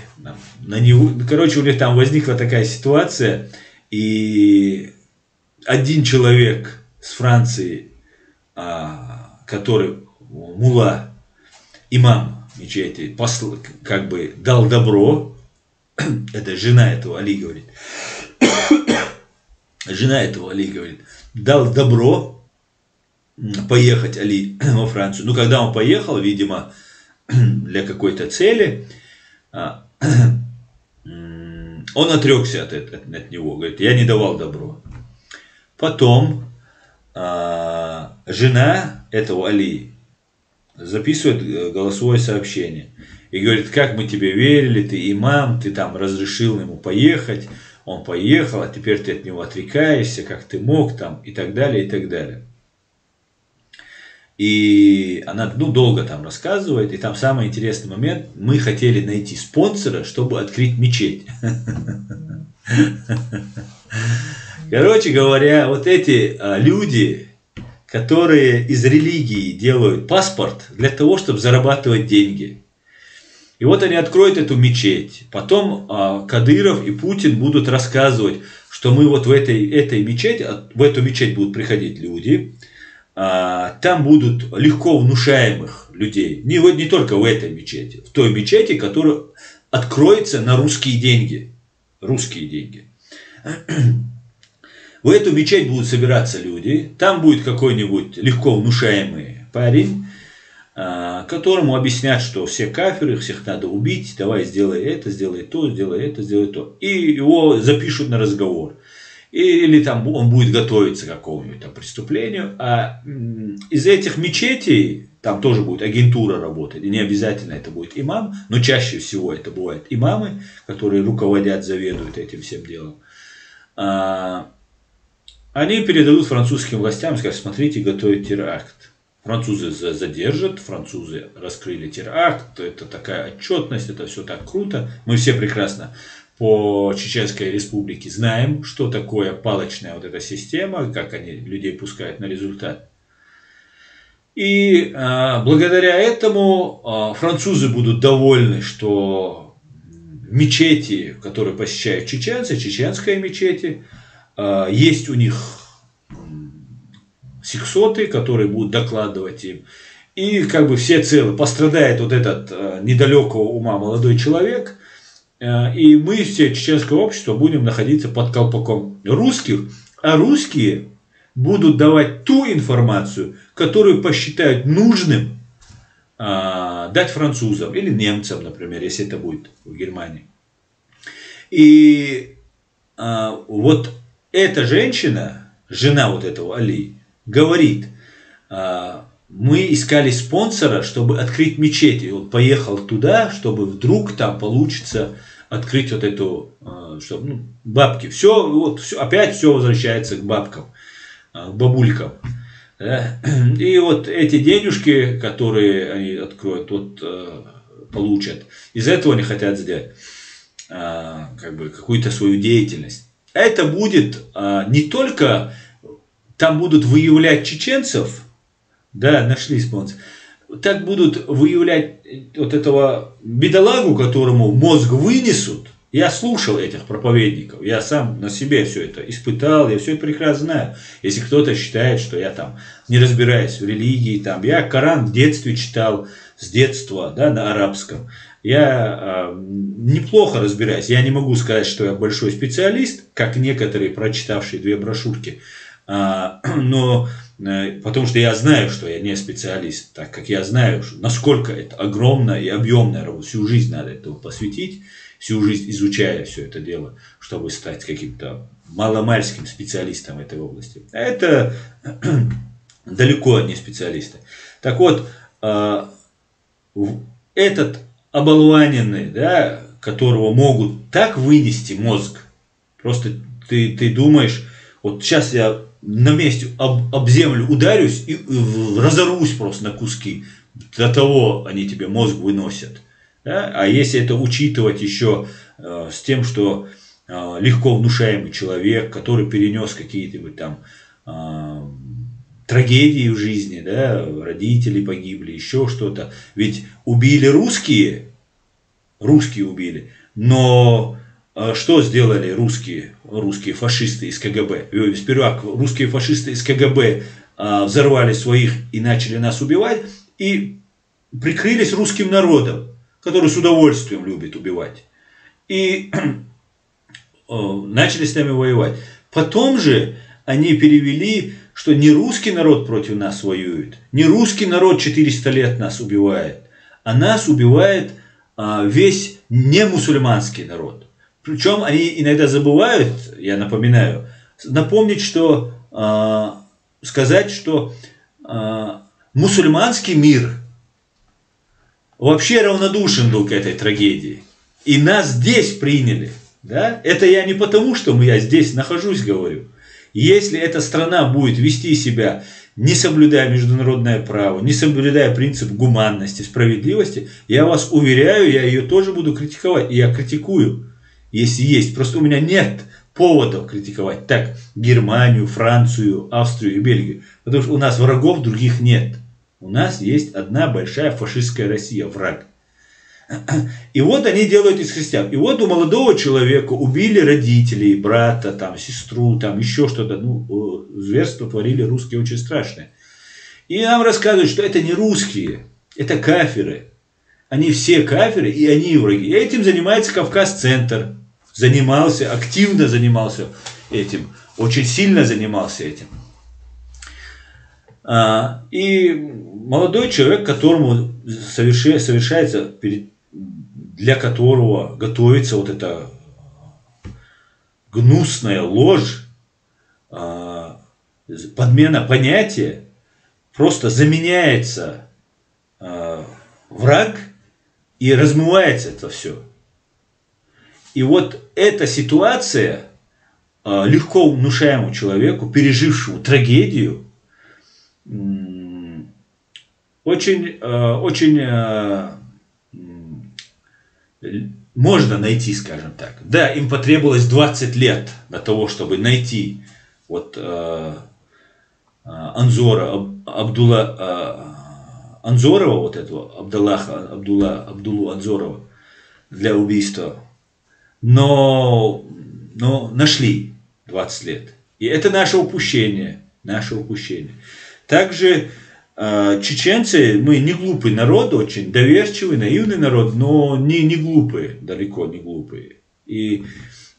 на него. Короче, у них там возникла такая ситуация, и один человек с Франции, который мулла, имам мечети, как бы дал добро, это жена этого Али говорит, дал добро поехать Али во Францию. Ну, когда он поехал, видимо, для какой-то цели, он отрекся от него. Говорит, я не давал добро. Потом жена этого Али записывает голосовое сообщение. И говорит, как мы тебе верили, ты имам, ты там разрешил ему поехать. Он поехал, а теперь ты от него отрекаешься, как ты мог там, и так далее, и так далее. И она долго там рассказывает, и там самый интересный момент, мы хотели найти спонсора, чтобы открыть мечеть. Короче говоря, вот эти люди, которые из религии делают паспорт для того, чтобы зарабатывать деньги. И вот они откроют эту мечеть. Потом Кадыров и Путин будут рассказывать, что мы вот в этой мечети, в эту мечеть будут приходить люди, там будут легко внушаемых людей, не только в этой мечети, в той мечети, которая откроется на русские деньги. В эту мечеть будут собираться люди, там будет какой-нибудь легко внушаемый парень, которому объяснят, что все кафиры, всех надо убить, давай сделай это, сделай то, сделай это, сделай то. И его запишут на разговор. Или там он будет готовиться к какому-нибудь там преступлению. А из этих мечетей там тоже будет агентура работать. И не обязательно это будет имам, но чаще всего это бывают имамы, которые руководят, заведуют этим всем делом. Они передадут французским властям и скажут: смотрите, готовят теракт. Французы задержат, французы раскрыли теракт, это такая отчетность, это все так круто. Мы все прекрасно по Чеченской Республике знаем, что такое палочная вот эта система, как они людей пускают на результат. И благодаря этому французы будут довольны, что мечети, которые посещают чеченцы, чеченские мечети, есть у них сиксоты, которые будут докладывать им. И как бы все целы. Пострадает вот этот недалекого ума молодой человек. И мы, все чеченское общество, будем находиться под колпаком русских. А русские будут давать ту информацию, которую посчитают нужным дать французам или немцам, например, если это будет в Германии. И вот эта женщина, жена вот этого Али, говорит: мы искали спонсора, чтобы открыть мечеть. И он поехал туда, чтобы вдруг там получится открыть вот эту, чтобы, бабки. Все, вот, все, опять все возвращается к бабкам, к бабулькам. И вот эти денежки, которые они откроют, вот, получат, из этого они хотят сделать как бы какую-то свою деятельность. Это будет не только, там будут выявлять чеченцев, да, нашли спонсор, так будут выявлять вот этого бедолагу, которому мозг вынесут. Я слушал этих проповедников, я сам на себе все это испытал, я все это прекрасно знаю. Если кто-то считает, что я там не разбираюсь в религии, там, я Коран в детстве читал, с детства, да, на арабском. Я неплохо разбираюсь. Я не могу сказать, что я большой специалист, как некоторые, прочитавшие 2 брошюрки, но потому что я знаю, что я не специалист, так как я знаю, насколько это огромная и объемная работа. Всю жизнь надо этому посвятить, всю жизнь изучая все это дело, чтобы стать каким-то маломальским специалистом в этой области. А это далеко не специалисты. Так вот, этот оболваненный, да, которого могут так вынести мозг, просто ты думаешь, вот сейчас я на месте об землю ударюсь и разорвусь просто на куски. До того они тебе мозг выносят. Да? А если это учитывать еще с тем, что легко внушаемый человек, который перенес какие-то там трагедии в жизни, да, родители погибли, еще что-то. Ведь убили русские убили, но что сделали русские фашисты из КГБ? Сперва русские фашисты из КГБ взорвали своих и начали нас убивать, и прикрылись русским народом, который с удовольствием любит убивать. И начали с нами воевать. Потом же они перевели, что не русский народ против нас воюет, не русский народ 400 лет нас убивает, а нас убивает весь немусульманский народ. Причем они иногда забывают, я напоминаю, напомнить, что сказать, что мусульманский мир вообще равнодушен был к этой трагедии. И нас здесь приняли. Да? Это я не потому, что я здесь нахожусь, говорю. Если эта страна будет вести себя, не соблюдая международное право, не соблюдая принцип гуманности, справедливости, я вас уверяю, я ее тоже буду критиковать. И я критикую, если есть. Просто у меня нет поводов критиковать так Германию, Францию, Австрию и Бельгию. Потому что у нас врагов других нет. У нас есть одна большая фашистская Россия, враг. И вот они делают из христиан. И вот у молодого человека убили родителей, брата, там, сестру, там, еще что-то. Ну, зверство творили русские очень страшное. И нам рассказывают, что это не русские, это кафиры. Они все кафиры, и они враги. И этим занимается Кавказ-центр. Активно занимался этим. Очень сильно занимался этим. И молодой человек, которому совершается, для которого готовится вот эта гнусная ложь, подмена понятия, просто заменяется враг и размывается это все. И вот эта ситуация легко внушаемому человеку, пережившему трагедию, очень можно найти, скажем так. Да, им потребовалось 20 лет для того, чтобы найти вот Анзорова, вот этого Абдуллу Анзорова для убийства. Но нашли 20 лет. И это наше упущение. Также чеченцы, мы не глупый народ, очень доверчивый, наивный народ, но не глупые, далеко не глупые. И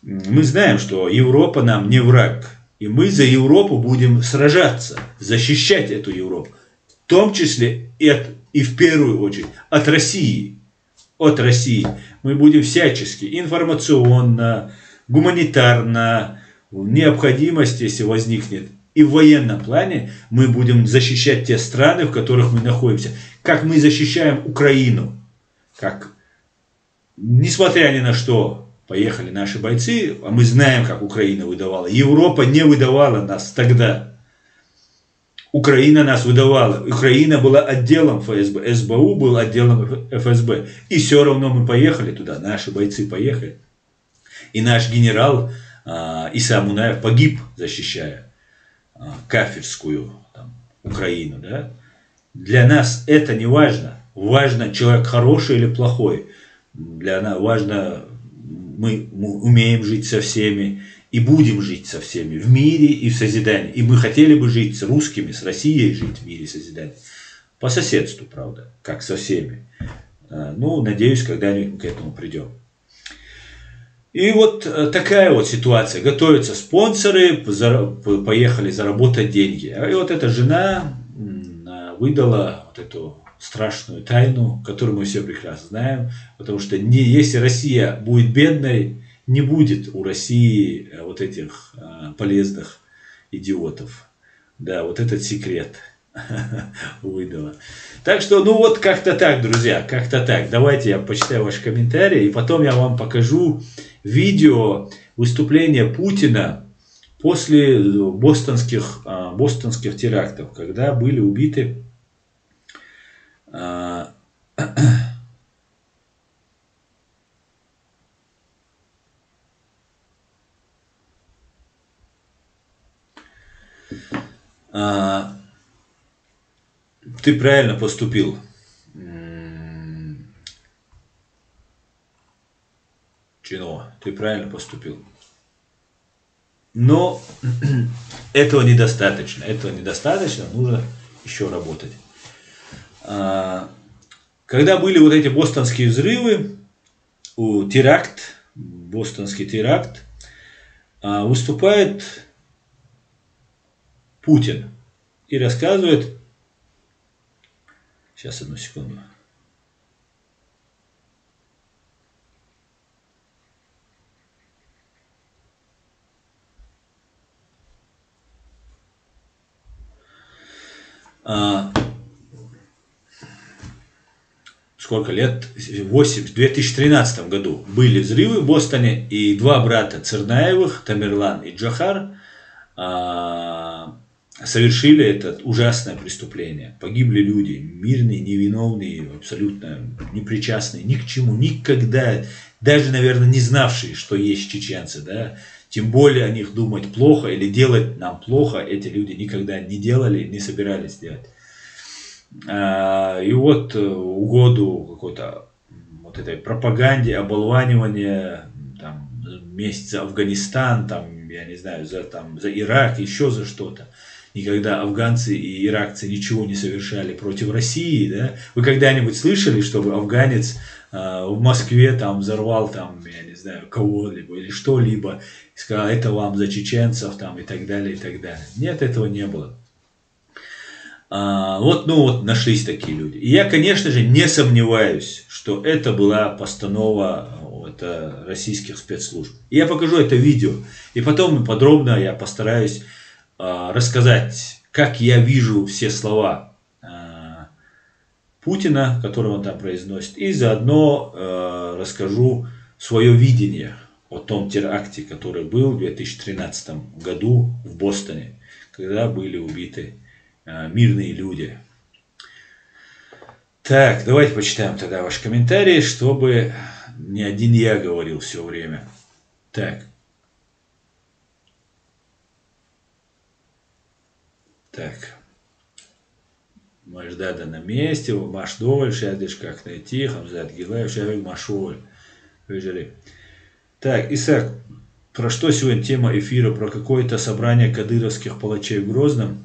мы знаем, что Европа нам не враг. И мы за Европу будем сражаться, защищать эту Европу. В том числе и в первую очередь от России. От России. Мы будем всячески, информационно, гуманитарно, в необходимости, если возникнет, и в военном плане мы будем защищать те страны, в которых мы находимся. Как мы защищаем Украину. Как, несмотря ни на что, поехали наши бойцы, а мы знаем, как Украина выдавала. Европа не выдавала нас тогда. Украина нас выдавала. Украина была отделом ФСБ. СБУ был отделом ФСБ. И все равно мы поехали туда. Наши бойцы поехали. И наш генерал Иса Мунаев погиб, защищая кафирскую Украину. Да? Для нас это не важно. Важно, человек хороший или плохой. Для нас важно, мы умеем жить со всеми. И будем жить со всеми в мире и в созидании. И мы хотели бы жить с русскими, с Россией жить в мире и созидании. По соседству, правда, как со всеми. Надеюсь, когда-нибудь мы к этому придем. И вот такая вот ситуация. Готовятся спонсоры, поехали заработать деньги. И вот эта жена выдала вот эту страшную тайну, которую мы все прекрасно знаем. Потому что если Россия будет бедной, не будет у России вот этих полезных идиотов. Да, вот этот секрет выдала. Так что, вот как-то так, друзья, как-то так. Давайте я почитаю ваши комментарии, и потом я вам покажу видео выступления Путина после бостонских терактов, когда были убиты ты правильно поступил. Чино, ты правильно поступил. Но этого недостаточно. Нужно еще работать. Когда были вот эти бостонские взрывы, бостонский теракт, выступает Путин и рассказывает. Сейчас, одну секунду. Сколько лет? 8. В 2013 году были взрывы в Бостоне, и два брата Цернаевых, Тамерлан и Джохар, совершили это ужасное преступление. Погибли люди, мирные, невиновные, абсолютно непричастные ни к чему, никогда, даже, наверное, не знавшие, что есть чеченцы, да, тем более о них думать плохо или делать нам плохо, эти люди никогда не делали, не собирались делать. И вот угоду какой-то вот этой пропаганде, оболванивания, там, месть за Афганистан, там, я не знаю, за Ирак, еще за что-то. Никогда афганцы и иракцы ничего не совершали против России, да? Вы когда-нибудь слышали, чтобы афганец в Москве там взорвал там, я не знаю, кого-либо или что-либо, и сказал, это вам за чеченцев там и так далее, и так далее. Нет, этого не было. Вот нашлись такие люди. И я, конечно же, не сомневаюсь, что это была постанова российских спецслужб. И я покажу это видео. И потом подробно я постараюсь рассказать, как я вижу все слова Путина, которые он там произносит. И заодно расскажу свое видение о том теракте, который был в 2013 году в Бостоне, когда были убиты мирные люди. Так, давайте почитаем тогда ваши комментарии, чтобы не один я говорил все время. Так. Так. Машдада на месте, Маш Доволь, Шадыш как найти, Хамзат Гилаев, Шавик Машоль. Так, Исаак, про что сегодня тема эфира? Про какое-то собрание кадыровских палачей в Грозном?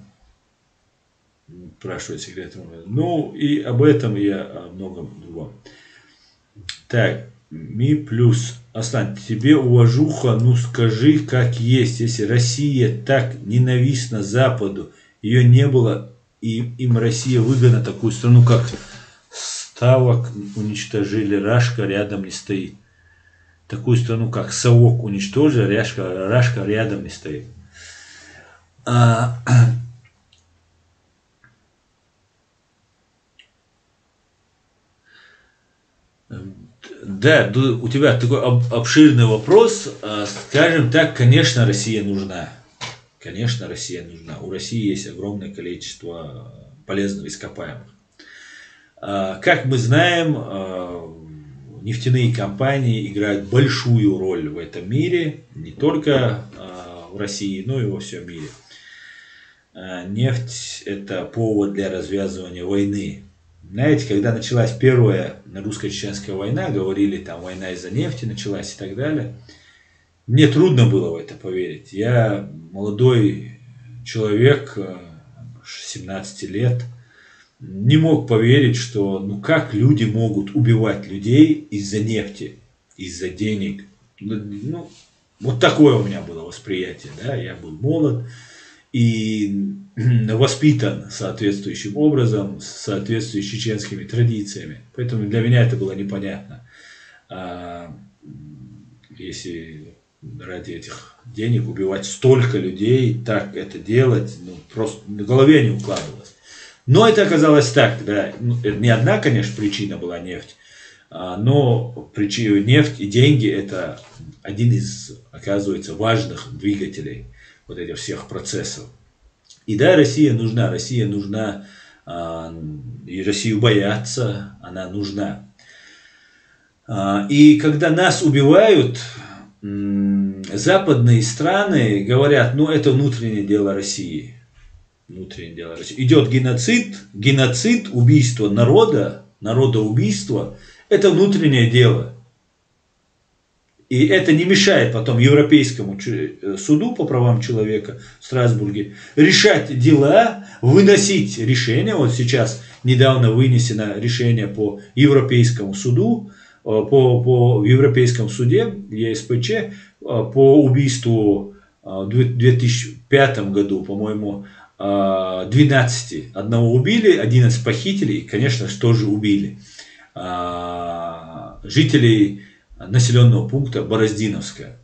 Спрашивает секретарь. Ну, и об этом, и о многом другом. Так, Ми плюс. Аслан, тебе уважуха, ну скажи, как есть. Если Россия так ненавистна Западу, ее не было, и им Россия выгодна, такую страну, как Ставок уничтожили, Рашка рядом не стоит. Такую страну, как Совок уничтожили, Рашка рядом не стоит. Да, у тебя такой обширный вопрос. Скажем так, конечно, Россия нужна. Конечно, Россия нужна. У России есть огромное количество полезных ископаемых. Как мы знаем, нефтяные компании играют большую роль в этом мире, не только в России, но и во всем мире. Нефть – это повод для развязывания войны. Знаете, когда началась первая русско-чеченская война, говорили, там война из-за нефти началась и так далее, мне трудно было в это поверить. Я молодой человек, 17 лет, не мог поверить, что ну как люди могут убивать людей из-за нефти, из-за денег. Ну, вот такое у меня было восприятие. Да? Я был молод и воспитан соответствующим образом, с соответствующими чеченскими традициями. Поэтому для меня это было непонятно. Если ради этих денег убивать столько людей, так это делать, ну, просто в голове не укладывалось. Но это оказалось так, да. Не одна, конечно, причина была нефть, но нефть и деньги – это один из, оказывается, важных двигателей вот этих всех процессов. И да, Россия нужна, и Россию боятся, она нужна. И когда нас убивают, западные страны говорят, ну это внутреннее дело России. Внутреннее дело России. Идет геноцид, убийство народоубийство, это внутреннее дело. И это не мешает потом Европейскому суду по правам человека в Страсбурге решать дела, выносить решения. Вот сейчас недавно вынесено решение по Европейскому суду, по Европейскому суде, ЕСПЧ, по убийству в 2005 году, по-моему, 12. Одного убили, 11 похитили, и, конечно, тоже убили. Жителей населенного пункта Бороздиновская.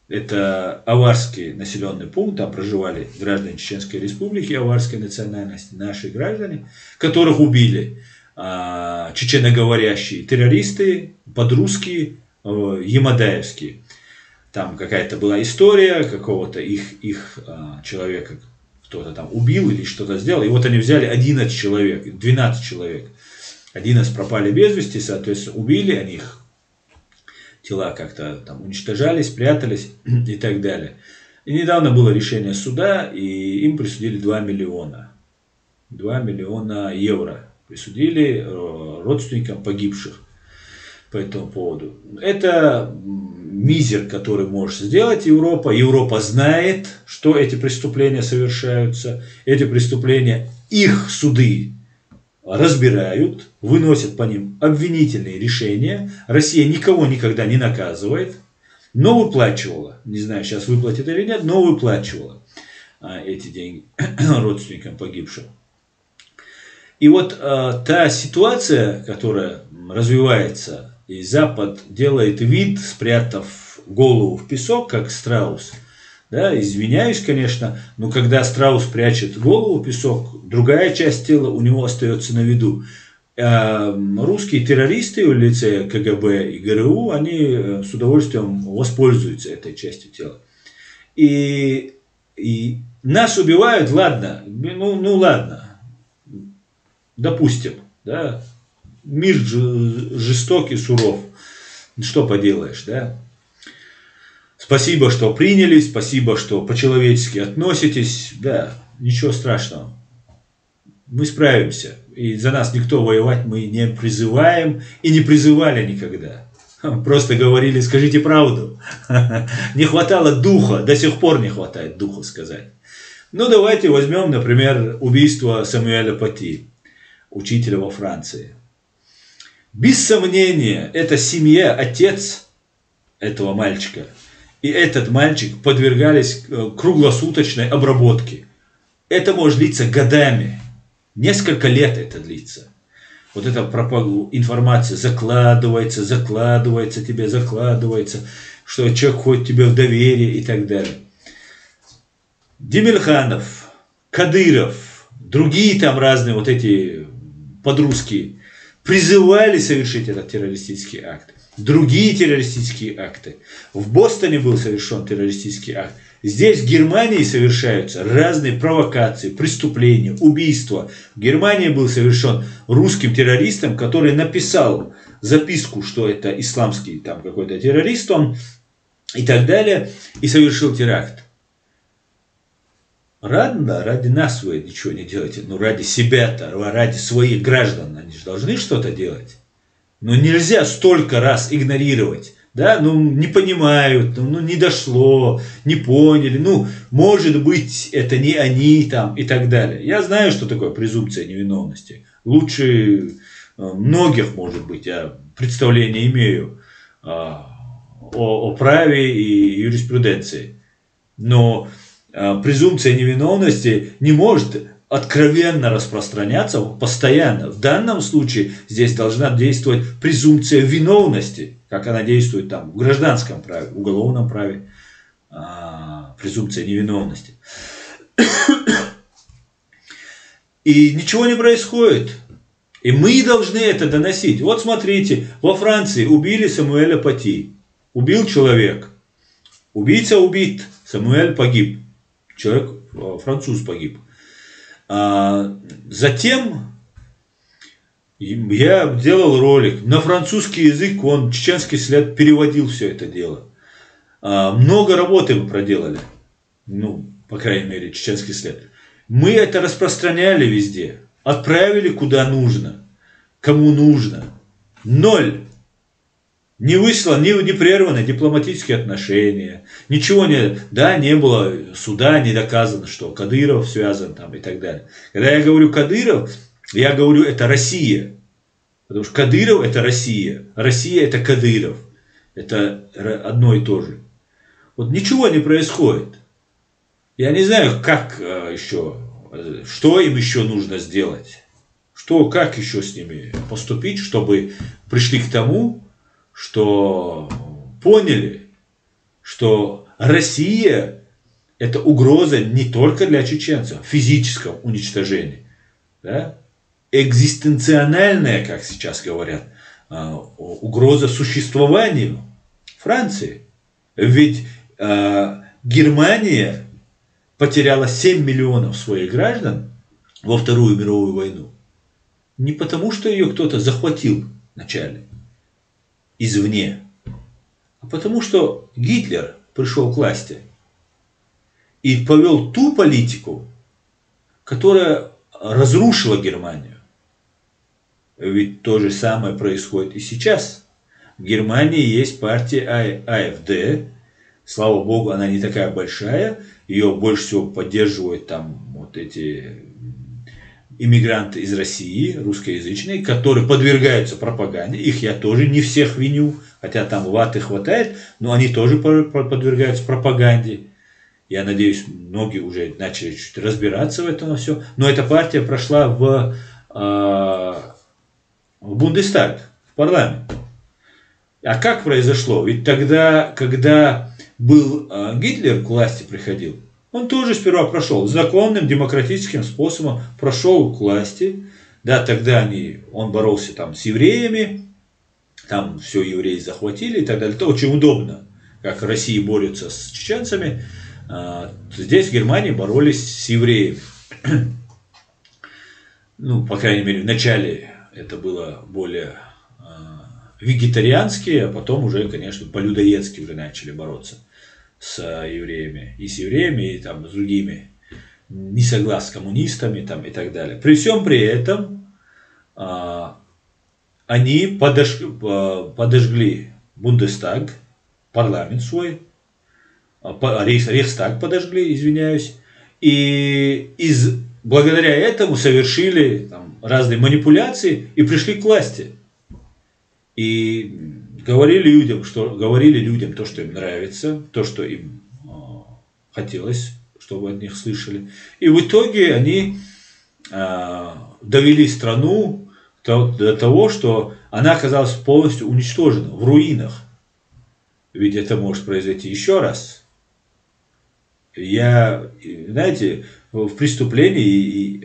Это аварский населенный пункт, там проживали граждане Чеченской Республики, аварской национальности, наши граждане, которых убили чеченоговорящие террористы, подрусские, ямадаевские. Там какая-то была история какого-то их человека, кто-то там убил или что-то сделал, и вот они взяли 11 человек, 12 человек. 11 пропали без вести, соответственно, убили, они их тела как-то там уничтожались, прятались и так далее. И недавно было решение суда, и им присудили 2 миллиона. 2 миллиона евро присудили родственникам погибших по этому поводу. Это мизер, который может сделать Европа. Европа знает, что эти преступления совершаются. Эти преступления, их суды разбирают, выносят по ним обвинительные решения. Россия никого никогда не наказывает, но выплачивала. Не знаю, сейчас выплатит или нет, но выплачивала эти деньги родственникам погибших. И вот та ситуация, которая развивается, и Запад делает вид, спрятав голову в песок, как страус. Да, извиняюсь, конечно, но когда страус прячет голову в песок, другая часть тела у него остается на виду. Русские террористы в лице КГБ и ГРУ, они с удовольствием воспользуются этой частью тела. И нас убивают, ладно, ну ладно, допустим, да, мир жестокий, суров, что поделаешь, да. Спасибо, что приняли, спасибо, что по-человечески относитесь, да, ничего страшного. Мы справимся, и за нас никто воевать мы не призываем и не призывали никогда. Просто говорили, скажите правду. Не хватало духа, до сих пор не хватает духа сказать. Ну давайте возьмем, например, убийство Самуэля Пати, учителя во Франции. Без сомнения, эта семья, отец этого мальчика и этот мальчик подвергались круглосуточной обработке. Это может длиться годами. Несколько лет это длится. Вот эта информация закладывается, что человек входит тебе в доверие и так далее. Демельханов, Кадыров, другие там разные вот эти подростки призывали совершить этот террористический акт. Другие террористические акты. В Бостоне был совершен террористический акт. Здесь в Германии совершаются разные провокации, преступления, убийства. В Германии был совершен русским террористом, который написал записку, что это исламский там какой-то террорист он и так далее, и совершил теракт. Ради нас вы ничего не делаете, но ради себя-то, ради своих граждан, они же должны что-то делать. Но нельзя столько раз игнорировать. Да, не понимают, не дошло, не поняли, может быть, это не они там и так далее. Я знаю, что такое презумпция невиновности. Лучше многих, может быть, я представление имею о праве и юриспруденции. Но презумпция невиновности не может откровенно распространяться постоянно. В данном случае здесь должна действовать презумпция виновности, как она действует там в гражданском праве, в уголовном праве, презумпция невиновности. И ничего не происходит. И мы должны это доносить. Вот смотрите, во Франции убили Самуэля Пати. Убил человек. Убийца убит. Самуэль погиб. Человек, француз погиб. Затем я делал ролик на французский язык, он чеченский след переводил все это дело. Много работы мы проделали, по крайней мере, чеченский след. Мы это распространяли везде, отправили куда нужно, кому нужно. 0. Не вышло, не прерваны дипломатические отношения, ничего не было суда, не доказано, что Кадыров связан там и так далее. Когда я говорю Кадыров, я говорю это Россия. Потому что Кадыров это Россия, Россия это Кадыров. Это одно и то же. Вот ничего не происходит. Я не знаю, как еще, что им еще нужно сделать. Как еще с ними поступить, чтобы пришли к тому, что поняли, что Россия это угроза не только для чеченцев, физического уничтожения, да? Экзистенциональная, как сейчас говорят, угроза существованию Франции. Ведь Германия потеряла 7 миллионов своих граждан во Вторую мировую войну. Не потому, что ее кто-то захватил вначале извне, а потому что Гитлер пришел к власти и повел ту политику, которая разрушила Германию. Ведь то же самое происходит и сейчас. В Германии есть партия АФД. Слава богу, она не такая большая. Ее больше всего поддерживают там вот эти иммигранты из России, русскоязычные, которые подвергаются пропаганде. Их я тоже не всех виню, хотя там ваты хватает, но они тоже подвергаются пропаганде. Я надеюсь, многие уже начали чуть разбираться в этом все. Но эта партия прошла в Бундестаг, в парламент. А как произошло? Ведь тогда, когда был Гитлер к власти приходил, он тоже сперва прошел законным демократическим способом, прошел к власти, Да, тогда он боролся там с евреями, там все евреи захватили и так далее. Это очень удобно, как Россия борется с чеченцами. Здесь в Германии боролись с евреями. Ну, по крайней мере, в начале это было более вегетарианские, а потом уже, конечно, по-людоедски уже начали бороться с евреями. И с евреями, и там, с другими, не согласны с коммунистами там, и так далее. При всем при этом они подожгли Бундестаг, парламент свой, Рейхстаг подожгли, извиняюсь, и благодаря этому совершили там разные манипуляции и пришли к власти. И говорили людям то, что им нравится, то, что им хотелось, чтобы от них слышали. И в итоге они довели страну до того, что она оказалась полностью уничтожена, в руинах. Ведь это может произойти еще раз. Знаете, в преступлении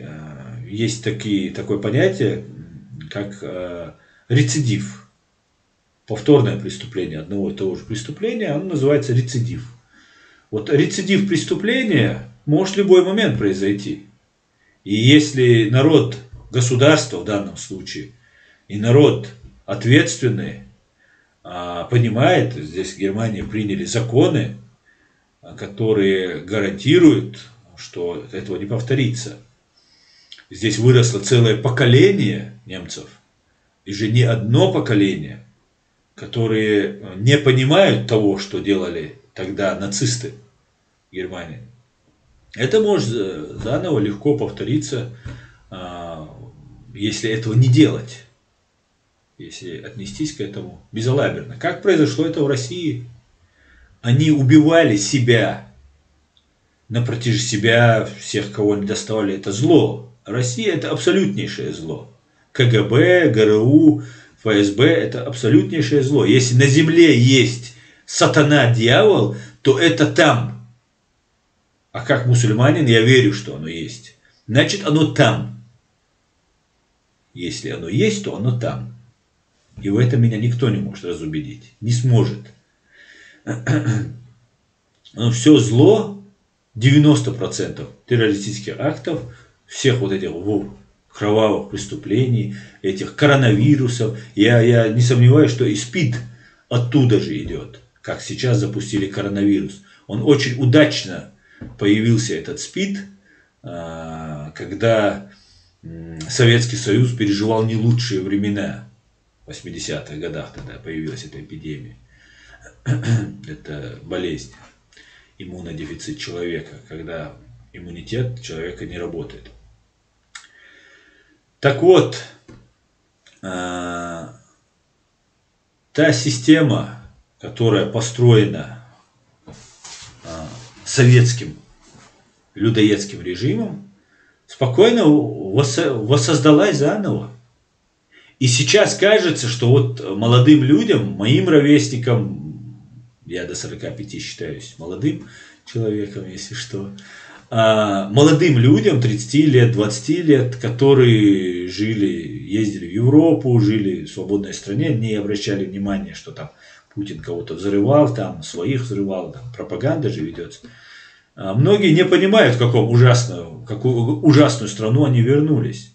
есть такое понятие, как рецидив. Повторное преступление одного и того же преступления, оно называется рецидив. Вот рецидив преступления может в любой момент произойти. И если народ, государство в данном случае, и народ ответственный, понимает, здесь в Германии приняли законы, которые гарантируют, что этого не повторится. Здесь выросло целое поколение немцев, и же не одно поколение, которые не понимают того, что делали тогда нацисты в Германии. Это может заново легко повториться, если этого не делать, если отнестись к этому безалаберно. Как произошло это в России? Они убивали себя, напротив себя, всех, кого они доставали, это зло. Россия – это абсолютнейшее зло. КГБ, ГРУ, ФСБ – это абсолютнейшее зло. Если на земле есть сатана, дьявол, то это там. А как мусульманин я верю, что оно есть. Значит, оно там. Если оно есть, то оно там. И в этом меня никто не может разубедить. Не сможет. Но все зло, 90% террористических актов, всех вот этих кровавых преступлений, этих коронавирусов, я не сомневаюсь, что и СПИД оттуда же идет, как сейчас запустили коронавирус. Он очень удачно появился, этот СПИД, когда Советский Союз переживал не лучшие времена. В 80-х годах тогда появилась эта эпидемия. Это болезнь, иммунодефицит человека, когда иммунитет человека не работает. Так вот, та система, которая построена советским людоедским режимом, спокойно воссоздалась заново. И сейчас кажется, что вот молодым людям, моим ровесникам, я до 45 считаюсь молодым человеком, если что, молодым людям 30 лет, 20 лет, которые ездили в Европу, жили в свободной стране, не обращали внимания, что там Путин кого-то взрывал, там своих взрывал, там пропаганда же ведется. Многие не понимают, в какую ужасную страну они вернулись.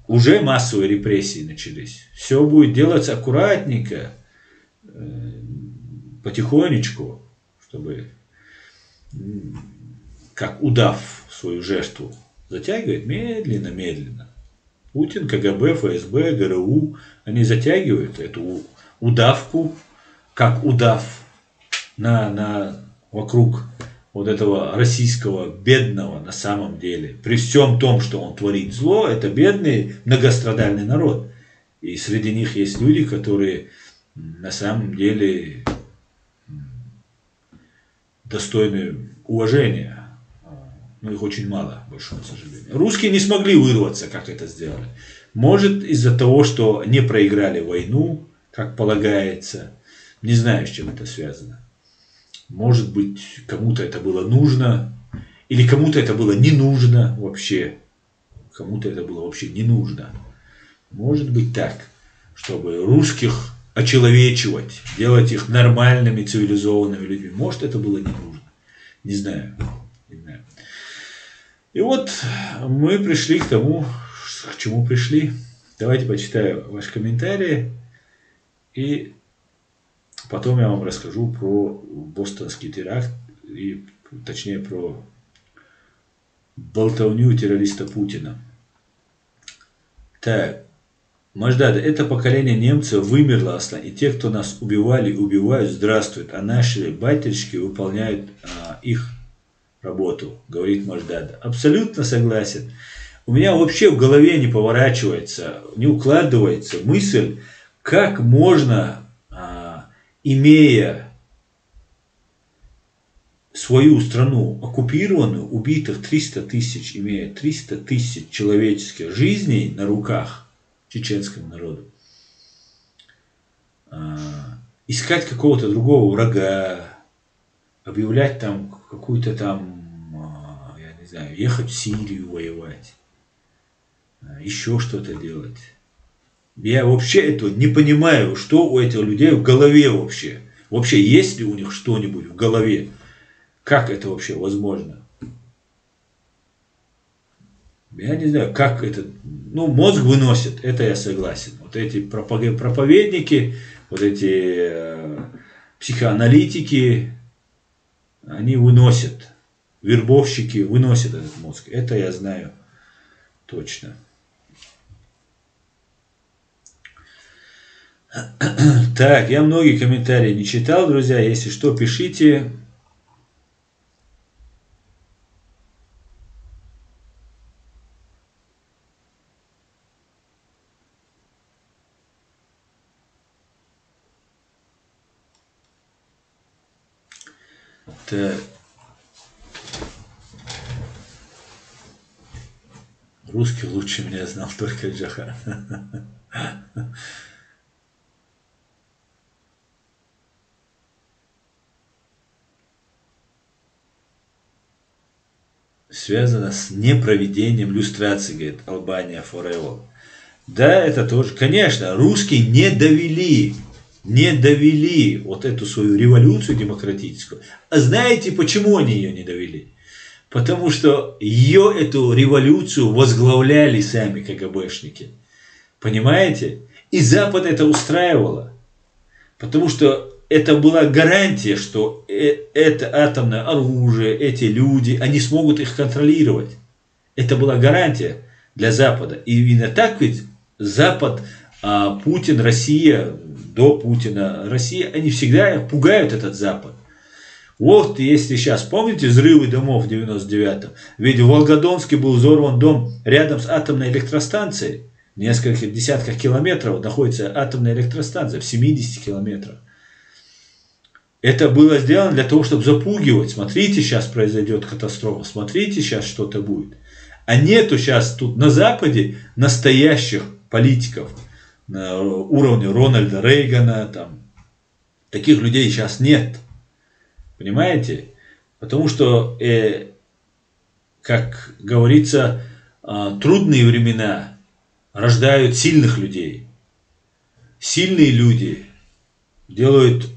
Уже массовые репрессии начались. Все будет делаться аккуратненько, потихонечку, чтобы, как удав свою жертву, затягивает медленно. Путин, КГБ, ФСБ, ГРУ, они затягивают эту удавку, как удав вокруг вот этого российского бедного на самом деле. При всем том, что он творит зло, это бедный многострадальный народ. И среди них есть люди, которые на самом деле достойны уважения. Но их очень мало, к большому сожалению. Русские не смогли вырваться, как это сделали. Может, из-за того, что не проиграли войну, как полагается. Не знаю, с чем это связано. Может быть, кому-то это было нужно, или кому-то это было не нужно вообще. кому-то это было вообще не нужно. Может быть так, чтобы русских очеловечивать, делать их нормальными, цивилизованными людьми. Может, это было не нужно. Не знаю. Не знаю. И вот мы пришли к тому, к чему пришли. Давайте почитаю ваши комментарии. И потом я вам расскажу про бостонский теракт. И точнее про болтовню террориста Путина. Так. Маждада, это поколение немцев вымерло, Аслан, и те, кто нас убивали, убивают, здравствуют, а наши батюшки выполняют их работу, говорит Маждада. Абсолютно согласен. У меня вообще в голове не поворачивается, не укладывается мысль, как можно, имея свою страну оккупированную, убитых 300 тысяч, имея 300 тысяч человеческих жизней на руках, чеченскому народу, искать какого-то другого врага, объявлять там какую-то там, я не знаю, ехать в Сирию воевать, еще что-то делать. Я вообще этого не понимаю, что у этих людей в голове вообще. Вообще, есть ли у них что-нибудь в голове? Как это вообще возможно? Я не знаю, как это, мозг выносит, это я согласен. Вот эти проповедники, вот эти психоаналитики, они выносят, вербовщики выносят этот мозг. Это я знаю точно. Так, я многие комментарии не читал, друзья, если что, пишите. Так. Русский лучше меня знал только Джаха. Связано с непроведением люстрации, говорит Албания Forever. Да, это тоже. Конечно, русские не довели вот эту свою революцию демократическую. А знаете, почему они ее не довели? Потому что эту революцию возглавляли сами КГБшники. Понимаете? И Запад это устраивало. Потому что это была гарантия, что это атомное оружие, эти люди, они смогут их контролировать. Это была гарантия для Запада. И именно так ведь Запад, Путин, Россия, до Путина, Россия, они всегда пугают этот Запад. Вот если сейчас, помните взрывы домов в 99-м? Ведь в Волгодонске был взорван дом рядом с атомной электростанцией. В нескольких десятках километров находится атомная электростанция, в 70 километрах. Это было сделано для того, чтобы запугивать. Смотрите, сейчас произойдет катастрофа, смотрите, сейчас что-то будет. А нету сейчас тут на Западе настоящих политиков на уровне Рональда Рейгана. Там. Таких людей сейчас нет. Понимаете? Потому что, как говорится, трудные времена рождают сильных людей. Сильные люди делают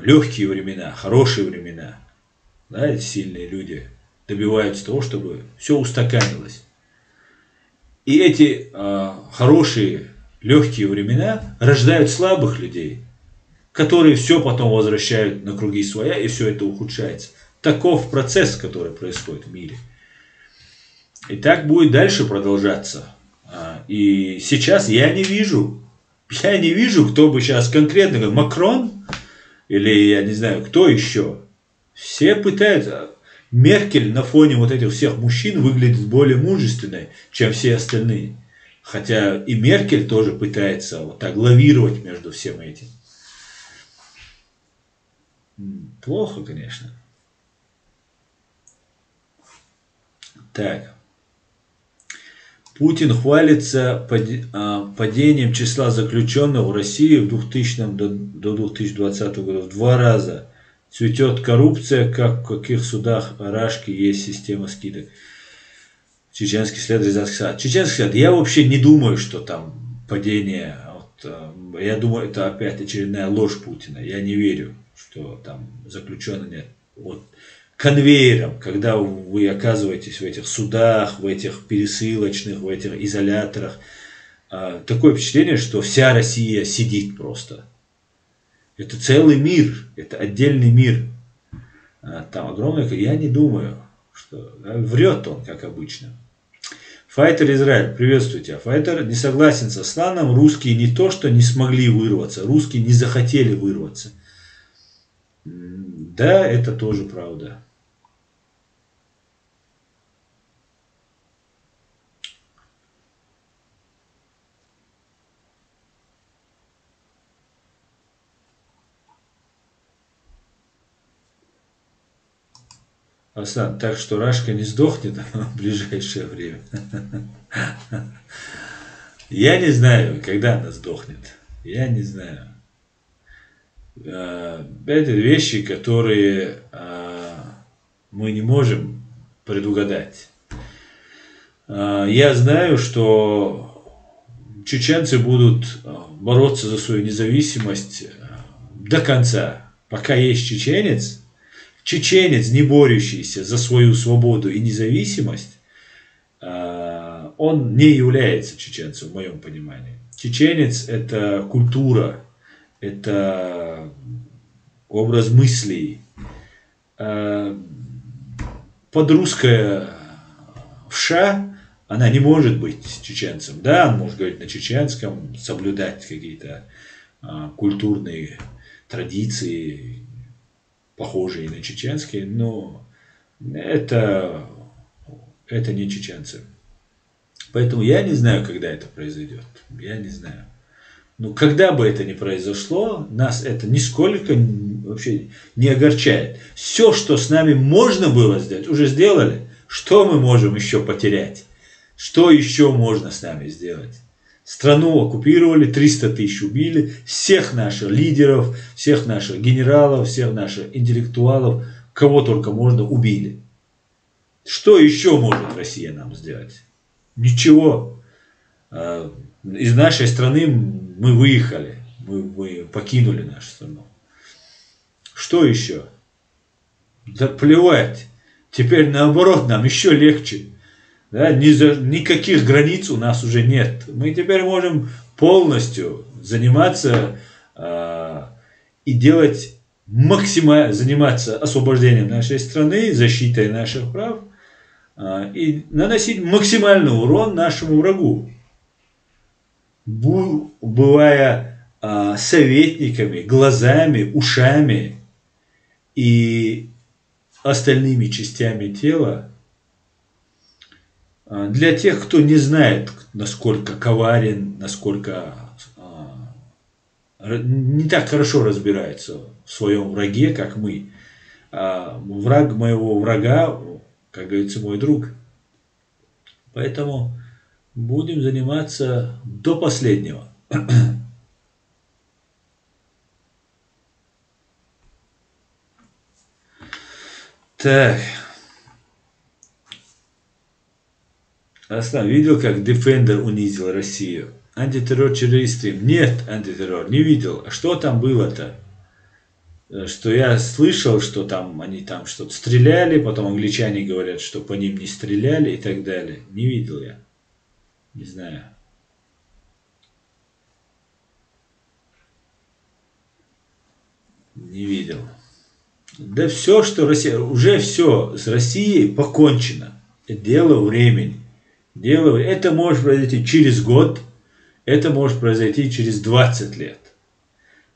легкие времена, хорошие времена. Знаете, сильные люди добиваются того, чтобы все устаканилось. И эти хорошие, легкие времена рождают слабых людей, которые все потом возвращают на круги своя, и все это ухудшается. Таков процесс, который происходит в мире. И так будет дальше продолжаться. И сейчас я не вижу, кто бы сейчас конкретно, Макрон, или я не знаю, кто еще. Все пытаются. Меркель на фоне вот этих всех мужчин выглядит более мужественной, чем все остальные. Хотя и Меркель тоже пытается вот так лавировать между всем этим. Плохо, конечно. Так. Путин хвалится падением числа заключенных в России в 2000 до 2020 года в 2 раза. Цветет коррупция, как в каких судах Рашки есть система скидок. Чеченский след, Рязанский след. Чеченский след. Я вообще не думаю, что там падение. Я думаю, это опять очередная ложь Путина. Я не верю, что там заключенных нет. Вот конвейером, когда вы оказываетесь в этих судах, в этих пересылочных, в этих изоляторах, такое впечатление, что вся Россия сидит просто. Это целый мир, это отдельный мир. Там огромное, я не думаю, что врет он, как обычно. Файтер Израиль, приветствую тебя. Файтер не согласен со Сланом, русские не то, что не смогли вырваться, русские не захотели вырваться. Да, это тоже правда. Аслан, так что Рашка не сдохнет в ближайшее время. Я не знаю, когда она сдохнет. Я не знаю. Это вещи, которые мы не можем предугадать. Я знаю, что чеченцы будут бороться за свою независимость до конца. Пока есть чеченец, не борющийся за свою свободу и независимость, он не является чеченцем, в моем понимании. Чеченец – это культура, это образ мыслей. Подрусская вша, она не может быть чеченцем. Да, он может говорить на чеченском, соблюдать какие-то культурные традиции, похожие на чеченские, но это не чеченцы. Поэтому я не знаю, когда это произойдет. Я не знаю. Но когда бы это ни произошло, нас это нисколько вообще не огорчает. Все, что с нами можно было сделать, уже сделали. Что мы можем еще потерять? Что еще можно с нами сделать? Страну оккупировали, 300 тысяч убили, всех наших лидеров, всех наших генералов, всех наших интеллектуалов, кого только можно, убили. Что еще может Россия нам сделать? Ничего. Из нашей страны мы выехали, мы покинули нашу страну. Что еще? Да плевать. Теперь наоборот нам еще легче. Да, никаких границ у нас уже нет. Мы теперь можем полностью заниматься и делать заниматься освобождением нашей страны, защитой наших прав и наносить максимальный урон нашему врагу, бывая советниками, глазами, ушами и остальными частями тела. Для тех, кто не знает, насколько коварен, насколько не так хорошо разбирается в своем враге, как мы. Враг моего врага, как говорится, мой друг. Поэтому будем заниматься до последнего. Так. Аслан, видел, как Defender унизил Россию? Антитеррор через стрим. Нет, антитеррор, не видел. А что там было-то? Что я слышал, что там они там что-то стреляли, потом англичане говорят, что по ним не стреляли и так далее. Не видел я. Не знаю. Не видел. Да все, что Россия... Уже все с Россией покончено. Дело времени. Это может произойти через год, это может произойти через 20 лет.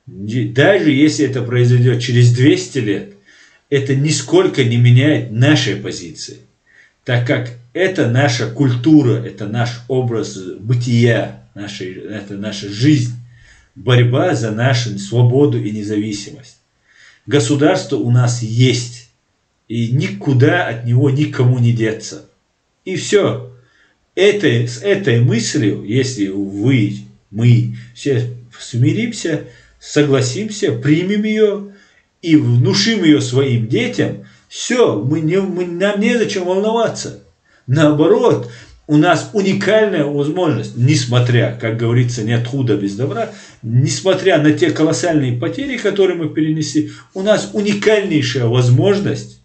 Даже если это произойдет через 200 лет, это нисколько не меняет нашей позиции. Так как это наша культура, это наш образ бытия, это наша жизнь, борьба за нашу свободу и независимость. Государство у нас есть, и никуда от него никому не деться. И все. С этой мыслью, если мы все смиримся, согласимся, примем ее и внушим ее своим детям, все, нам незачем волноваться. Наоборот, у нас уникальная возможность, несмотря, как говорится, нет худа без добра, несмотря на те колоссальные потери, которые мы перенесли, у нас уникальнейшая возможность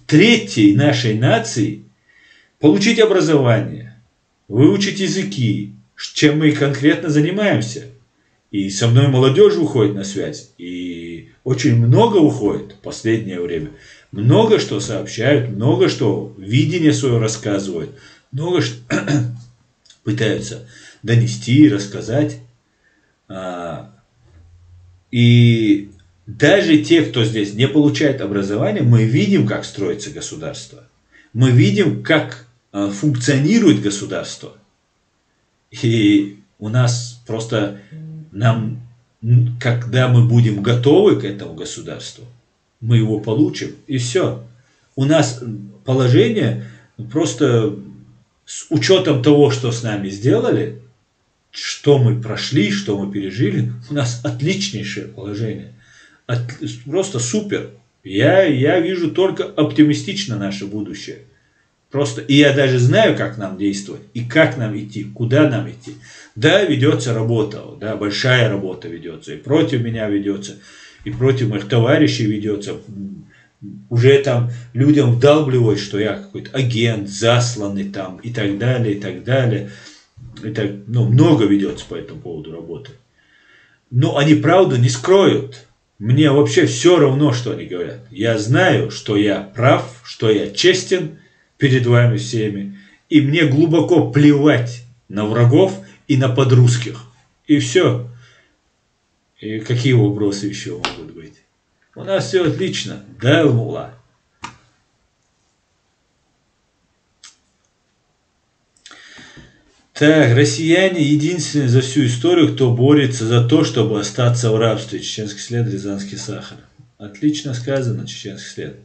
третьей нашей нации получить образование, выучить языки, чем мы конкретно занимаемся. И со мной молодежь уходит на связь, и очень много уходит в последнее время. Много что сообщают, много что видение свое рассказывают, много что пытаются донести, рассказать. И даже те, кто здесь не получает образование, мы видим, как строится государство. Мы видим, как функционирует государство. И у нас просто когда мы будем готовы к этому государству, мы его получим, и все. У нас положение просто с учетом того, что с нами сделали, что мы прошли, что мы пережили, у нас отличнейшее положение. Просто супер. Я вижу только оптимистично наше будущее. Просто, и я даже знаю, как нам действовать, и как нам идти, куда нам идти. Да, ведется работа, да, большая работа ведется, и против меня ведется, и против моих товарищей ведется. Уже там людям вдалбливают, что я какой-то агент, засланный там, и так далее, и так далее. Это, много ведется по этому поводу работы. Но они правду не скроют. Мне вообще все равно, что они говорят. Я знаю, что я прав, что я честен перед вами всеми. И мне глубоко плевать на врагов и на подрусских. И все. И какие вопросы еще могут быть? У нас все отлично. Да, мула. Так, россияне единственные за всю историю, кто борется за то, чтобы остаться в рабстве. Чеченский след, Рязанский сахар. Отлично сказано, чеченский след.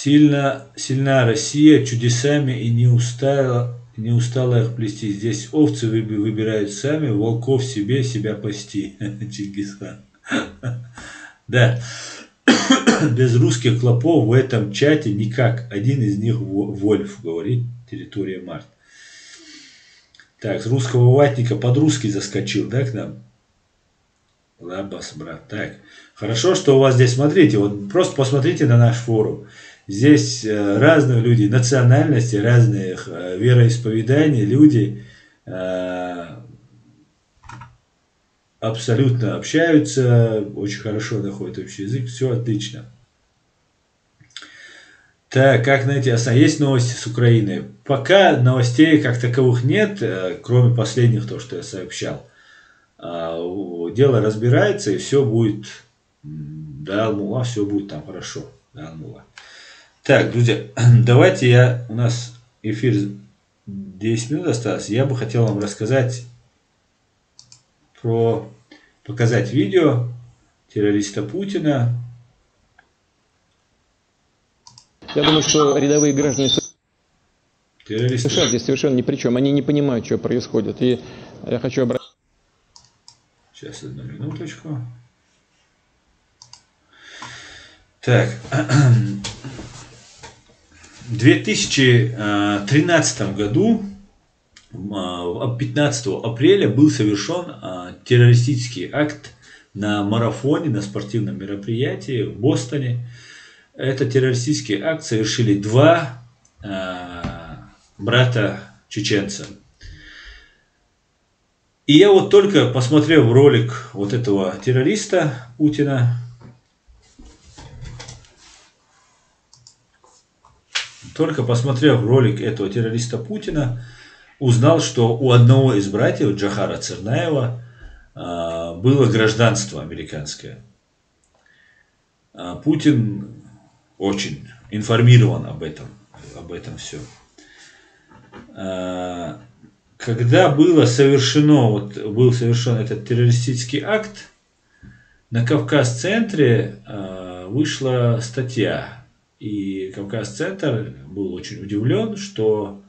Сильна Россия чудесами и не устала их плести. Здесь овцы выбирают сами, волков себе, себя пасти. Чингисхан. Да. Без русских клопов в этом чате никак. Один из них Вольф, говорит территория Март. Так, с русского ватника под русский заскочил, да, к нам? Лабас, брат. Так, хорошо, что у вас здесь, смотрите, вот просто посмотрите на наш форум. Здесь разные люди, национальности, разных вероисповеданий, люди абсолютно общаются, очень хорошо находят общий язык, все отлично. Так, как найти? Есть новости с Украины? Пока новостей как таковых нет, кроме последних, то, что я сообщал. Дело разбирается, и все будет, да, Алмула, все будет там хорошо. Да, Алмула. Так, друзья, давайте у нас эфир 10 минут осталось. Я бы хотел вам рассказать показать видео террориста Путина. Я думаю, что рядовые граждане США здесь совершенно ни при чем. Они не понимают, что происходит. И я хочу обратиться. Сейчас, одну минуточку. Так. В 2013 году, 15 апреля, был совершен террористический акт на марафоне, на спортивном мероприятии в Бостоне. Этот террористический акт совершили два брата-чеченца. И я вот только посмотрев ролик вот этого террориста Путина, узнал, что у одного из братьев, Джохара Цернаева, было гражданство американское. Путин очень информирован об этом все. Когда был совершен этот террористический акт, на Кавказ-центре вышла статья. И Кавказ-центр был очень удивлен, что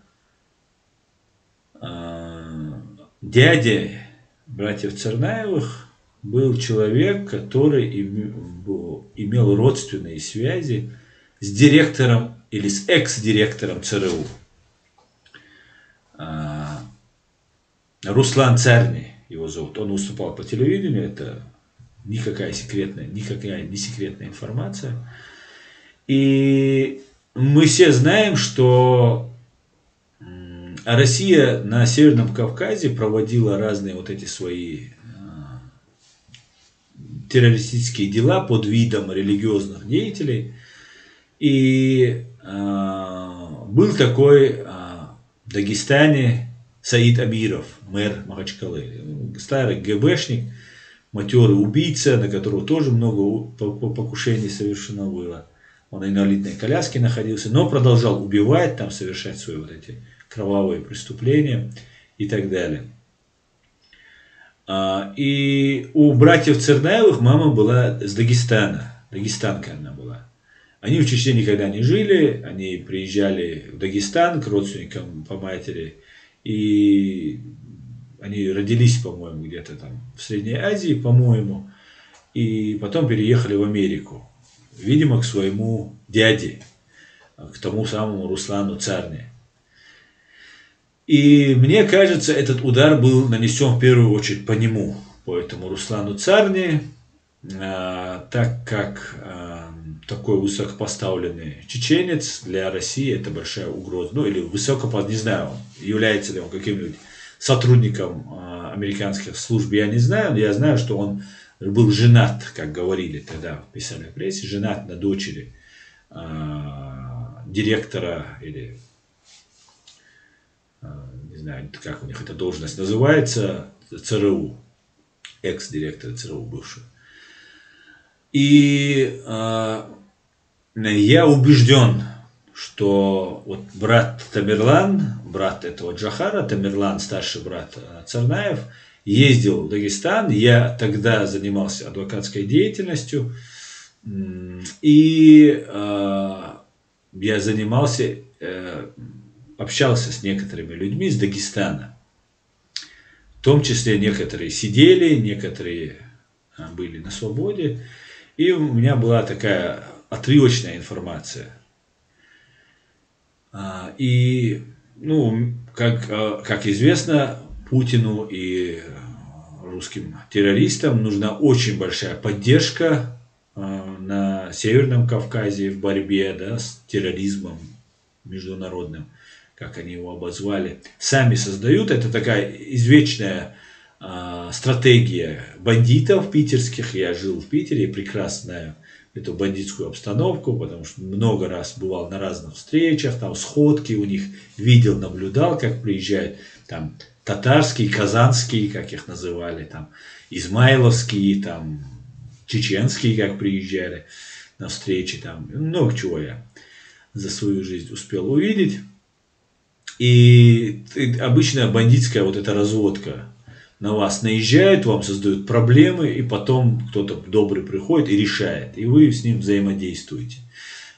дядя братьев Цернаевых был человек, который имел родственные связи с директором или с экс-директором ЦРУ. Руслан Царни его зовут. Он выступал по телевидению, это никакая не секретная информация. И мы все знаем, что Россия на Северном Кавказе проводила разные вот эти свои террористические дела под видом религиозных деятелей. И был такой в Дагестане Саид Амиров, мэр Махачкалы, старый ГБшник, матерый убийца, на которого тоже много покушений совершено было. Он на инвалидной коляске находился, но продолжал убивать, там совершать свои вот эти кровавые преступления и так далее. И у братьев Цернаевых мама была с Дагестана, дагестанка она была. Они в Чечне никогда не жили, они приезжали в Дагестан к родственникам по матери, и они родились, по-моему, где-то там в Средней Азии, по-моему, и потом переехали в Америку, видимо, к своему дяде, к тому самому Руслану Царни. И мне кажется, этот удар был нанесен в первую очередь по нему, по этому Руслану Царни, так как такой высокопоставленный чеченец для России это большая угроза. Ну или не знаю, является ли он каким-нибудь сотрудником американских служб, я не знаю, но я знаю, что он был женат, как говорили тогда, писали в прессе, женат на дочери директора или не знаю, как у них эта должность называется, ЦРУ, экс-директор ЦРУ бывший. И я убежден, что вот брат Тамерлан, брат этого Джохара, Тамерлан, старший брат Царнаев, ездил в Дагестан. Я тогда занимался адвокатской деятельностью, и я занимался, общался с некоторыми людьми из Дагестана. В том числе некоторые сидели, некоторые были на свободе. И у меня была такая отрывочная информация. И, ну, как известно, Путину и русским террористам нужна очень большая поддержка на Северном Кавказе в борьбе, да, с терроризмом международным, как они его обозвали. Сами создают, это такая извечная стратегия бандитов питерских. Я жил в Питере и прекрасно знаю эту бандитскую обстановку, потому что много раз бывал на разных встречах, там сходки у них, видел, наблюдал, как приезжают там татарские, казанские, как их называли, там измайловские, там чеченские, как приезжали на встречи, там много чего я за свою жизнь успел увидеть. И обычная бандитская вот эта разводка. На вас наезжают, вам создают проблемы, и потом кто-то добрый приходит и решает, и вы с ним взаимодействуете.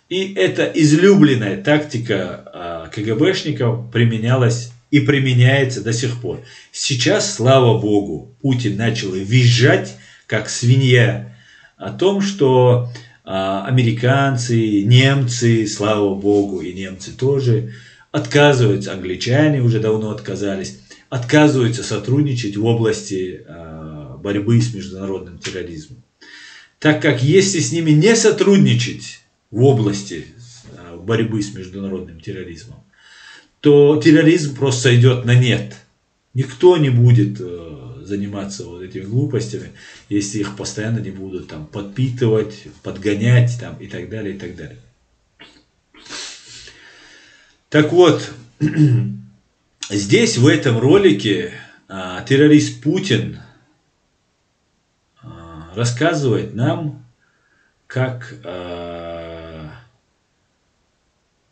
И эта излюбленная тактика КГБшников применялась и применяется до сих пор. Сейчас, слава богу, Путин начал визжать, как свинья, о том, что американцы, немцы, слава богу, и немцы тоже, отказываются, англичане уже давно отказались, отказываются сотрудничать в области борьбы с международным терроризмом. Так как если с ними не сотрудничать в области борьбы с международным терроризмом, то терроризм просто сойдет на нет. Никто не будет заниматься вот этими глупостями, если их постоянно не будут там подпитывать, подгонять там, и так далее, и так далее. Так вот, здесь в этом ролике террорист Путин рассказывает нам, как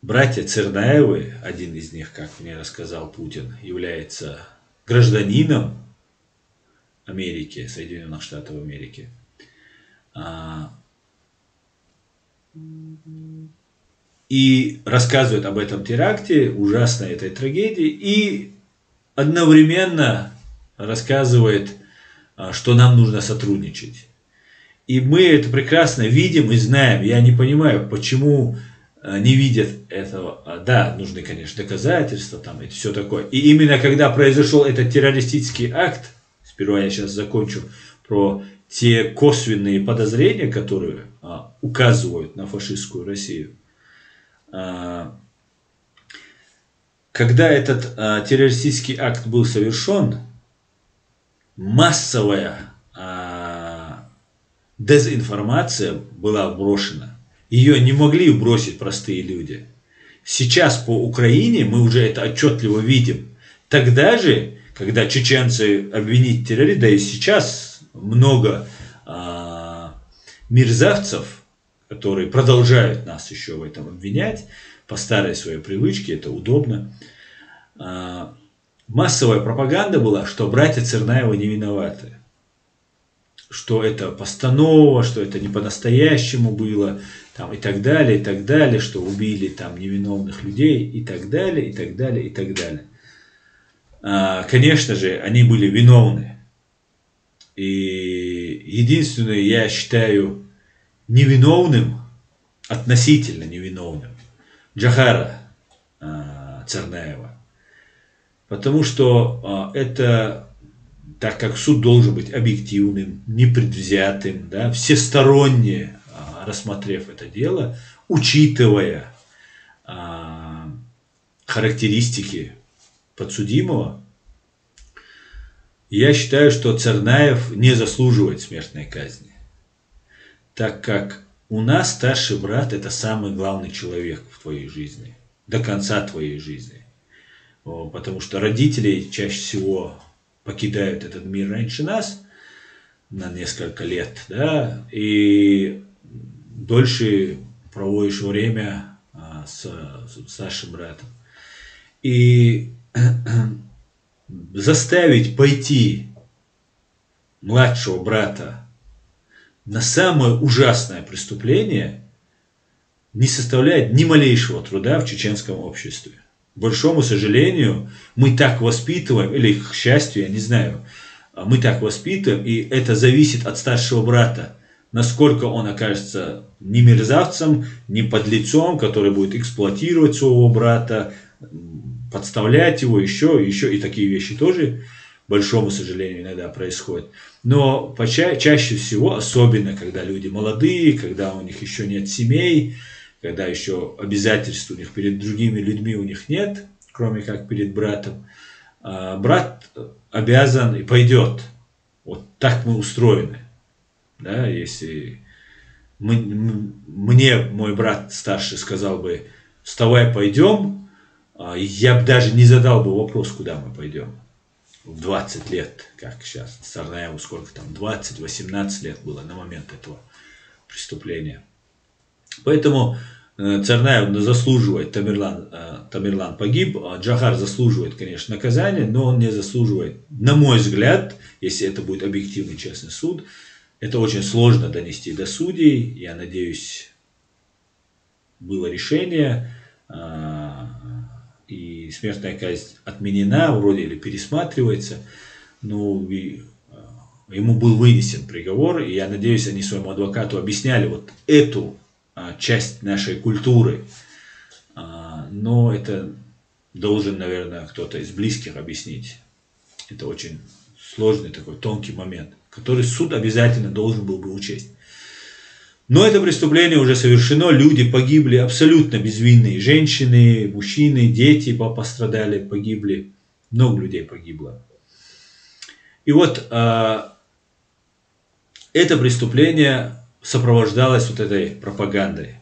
братья Цернаевы, один из них, как мне рассказал Путин, является гражданином Америки, Соединенных Штатов Америки. И рассказывает об этом теракте, ужасной этой трагедии, и одновременно рассказывает, что нам нужно сотрудничать. И мы это прекрасно видим и знаем. Я не понимаю, почему не видят этого. Да, нужны, конечно, доказательства там и все такое. И именно когда произошел этот террористический акт, сперва я сейчас закончу про те косвенные подозрения, которые указывают на фашистскую Россию. Когда этот террористический акт был совершен, массовая дезинформация была брошена. Ее не могли бросить простые люди. Сейчас по Украине мы уже это отчетливо видим. Тогда же, когда чеченцы обвинили в террористе, да и сейчас много мерзавцев, которые продолжают нас еще в этом обвинять, по старой своей привычке, это удобно. Массовая пропаганда была, что братья Цернаевы не виноваты. Что это постанова, что это не по-настоящему было, там, и так далее, что убили там невиновных людей, и так далее, и так далее, и так далее. Конечно же, они были виновны. И единственное, я считаю невиновным, относительно невиновным, Джохара Цернаева. Потому что это, так как суд должен быть объективным, непредвзятым, да, всесторонне рассмотрев это дело, учитывая характеристики подсудимого, я считаю, что Цернаев не заслуживает смертной казни. Так как у нас старший брат – это самый главный человек в твоей жизни, до конца твоей жизни. Потому что родители чаще всего покидают этот мир раньше нас, на несколько лет, да, и дольше проводишь время с старшим братом. И заставить пойти младшего брата на самое ужасное преступление не составляет ни малейшего труда в чеченском обществе. К большому сожалению, мы так воспитываем, или к счастью, я не знаю, мы так воспитываем, и это зависит от старшего брата, насколько он окажется не мерзавцем, не подлецом, который будет эксплуатировать своего брата, подставлять его, еще и такие вещи тоже, к большому сожалению, иногда происходят. Но чаще всего, особенно когда люди молодые, когда у них еще нет семей, когда еще обязательств у них перед другими людьми у них нет, кроме как перед братом, брат обязан и пойдет. Вот так мы устроены. Да, если мне мой брат старший сказал бы, вставай, пойдем, я бы даже не задал бы вопрос, куда мы пойдем. В 20 лет, как сейчас, Цернаеву сколько там, 20-18 лет было на момент этого преступления. Поэтому Цернаев заслуживает, Тамерлан погиб, а Джохар заслуживает, конечно, наказания, но он не заслуживает, на мой взгляд, если это будет объективный, честный суд, это очень сложно донести до судей. Я надеюсь, было решение, и смертная казнь отменена, вроде или пересматривается, но ему был вынесен приговор, и я надеюсь, они своему адвокату объясняли вот эту часть нашей культуры, но это должен, наверное, кто-то из близких объяснить. Это очень сложный такой тонкий момент, который суд обязательно должен был бы учесть. Но это преступление уже совершено, люди погибли абсолютно безвинные, женщины, мужчины, дети пострадали, погибли, много людей погибло. И вот это преступление сопровождалось вот этой пропагандой,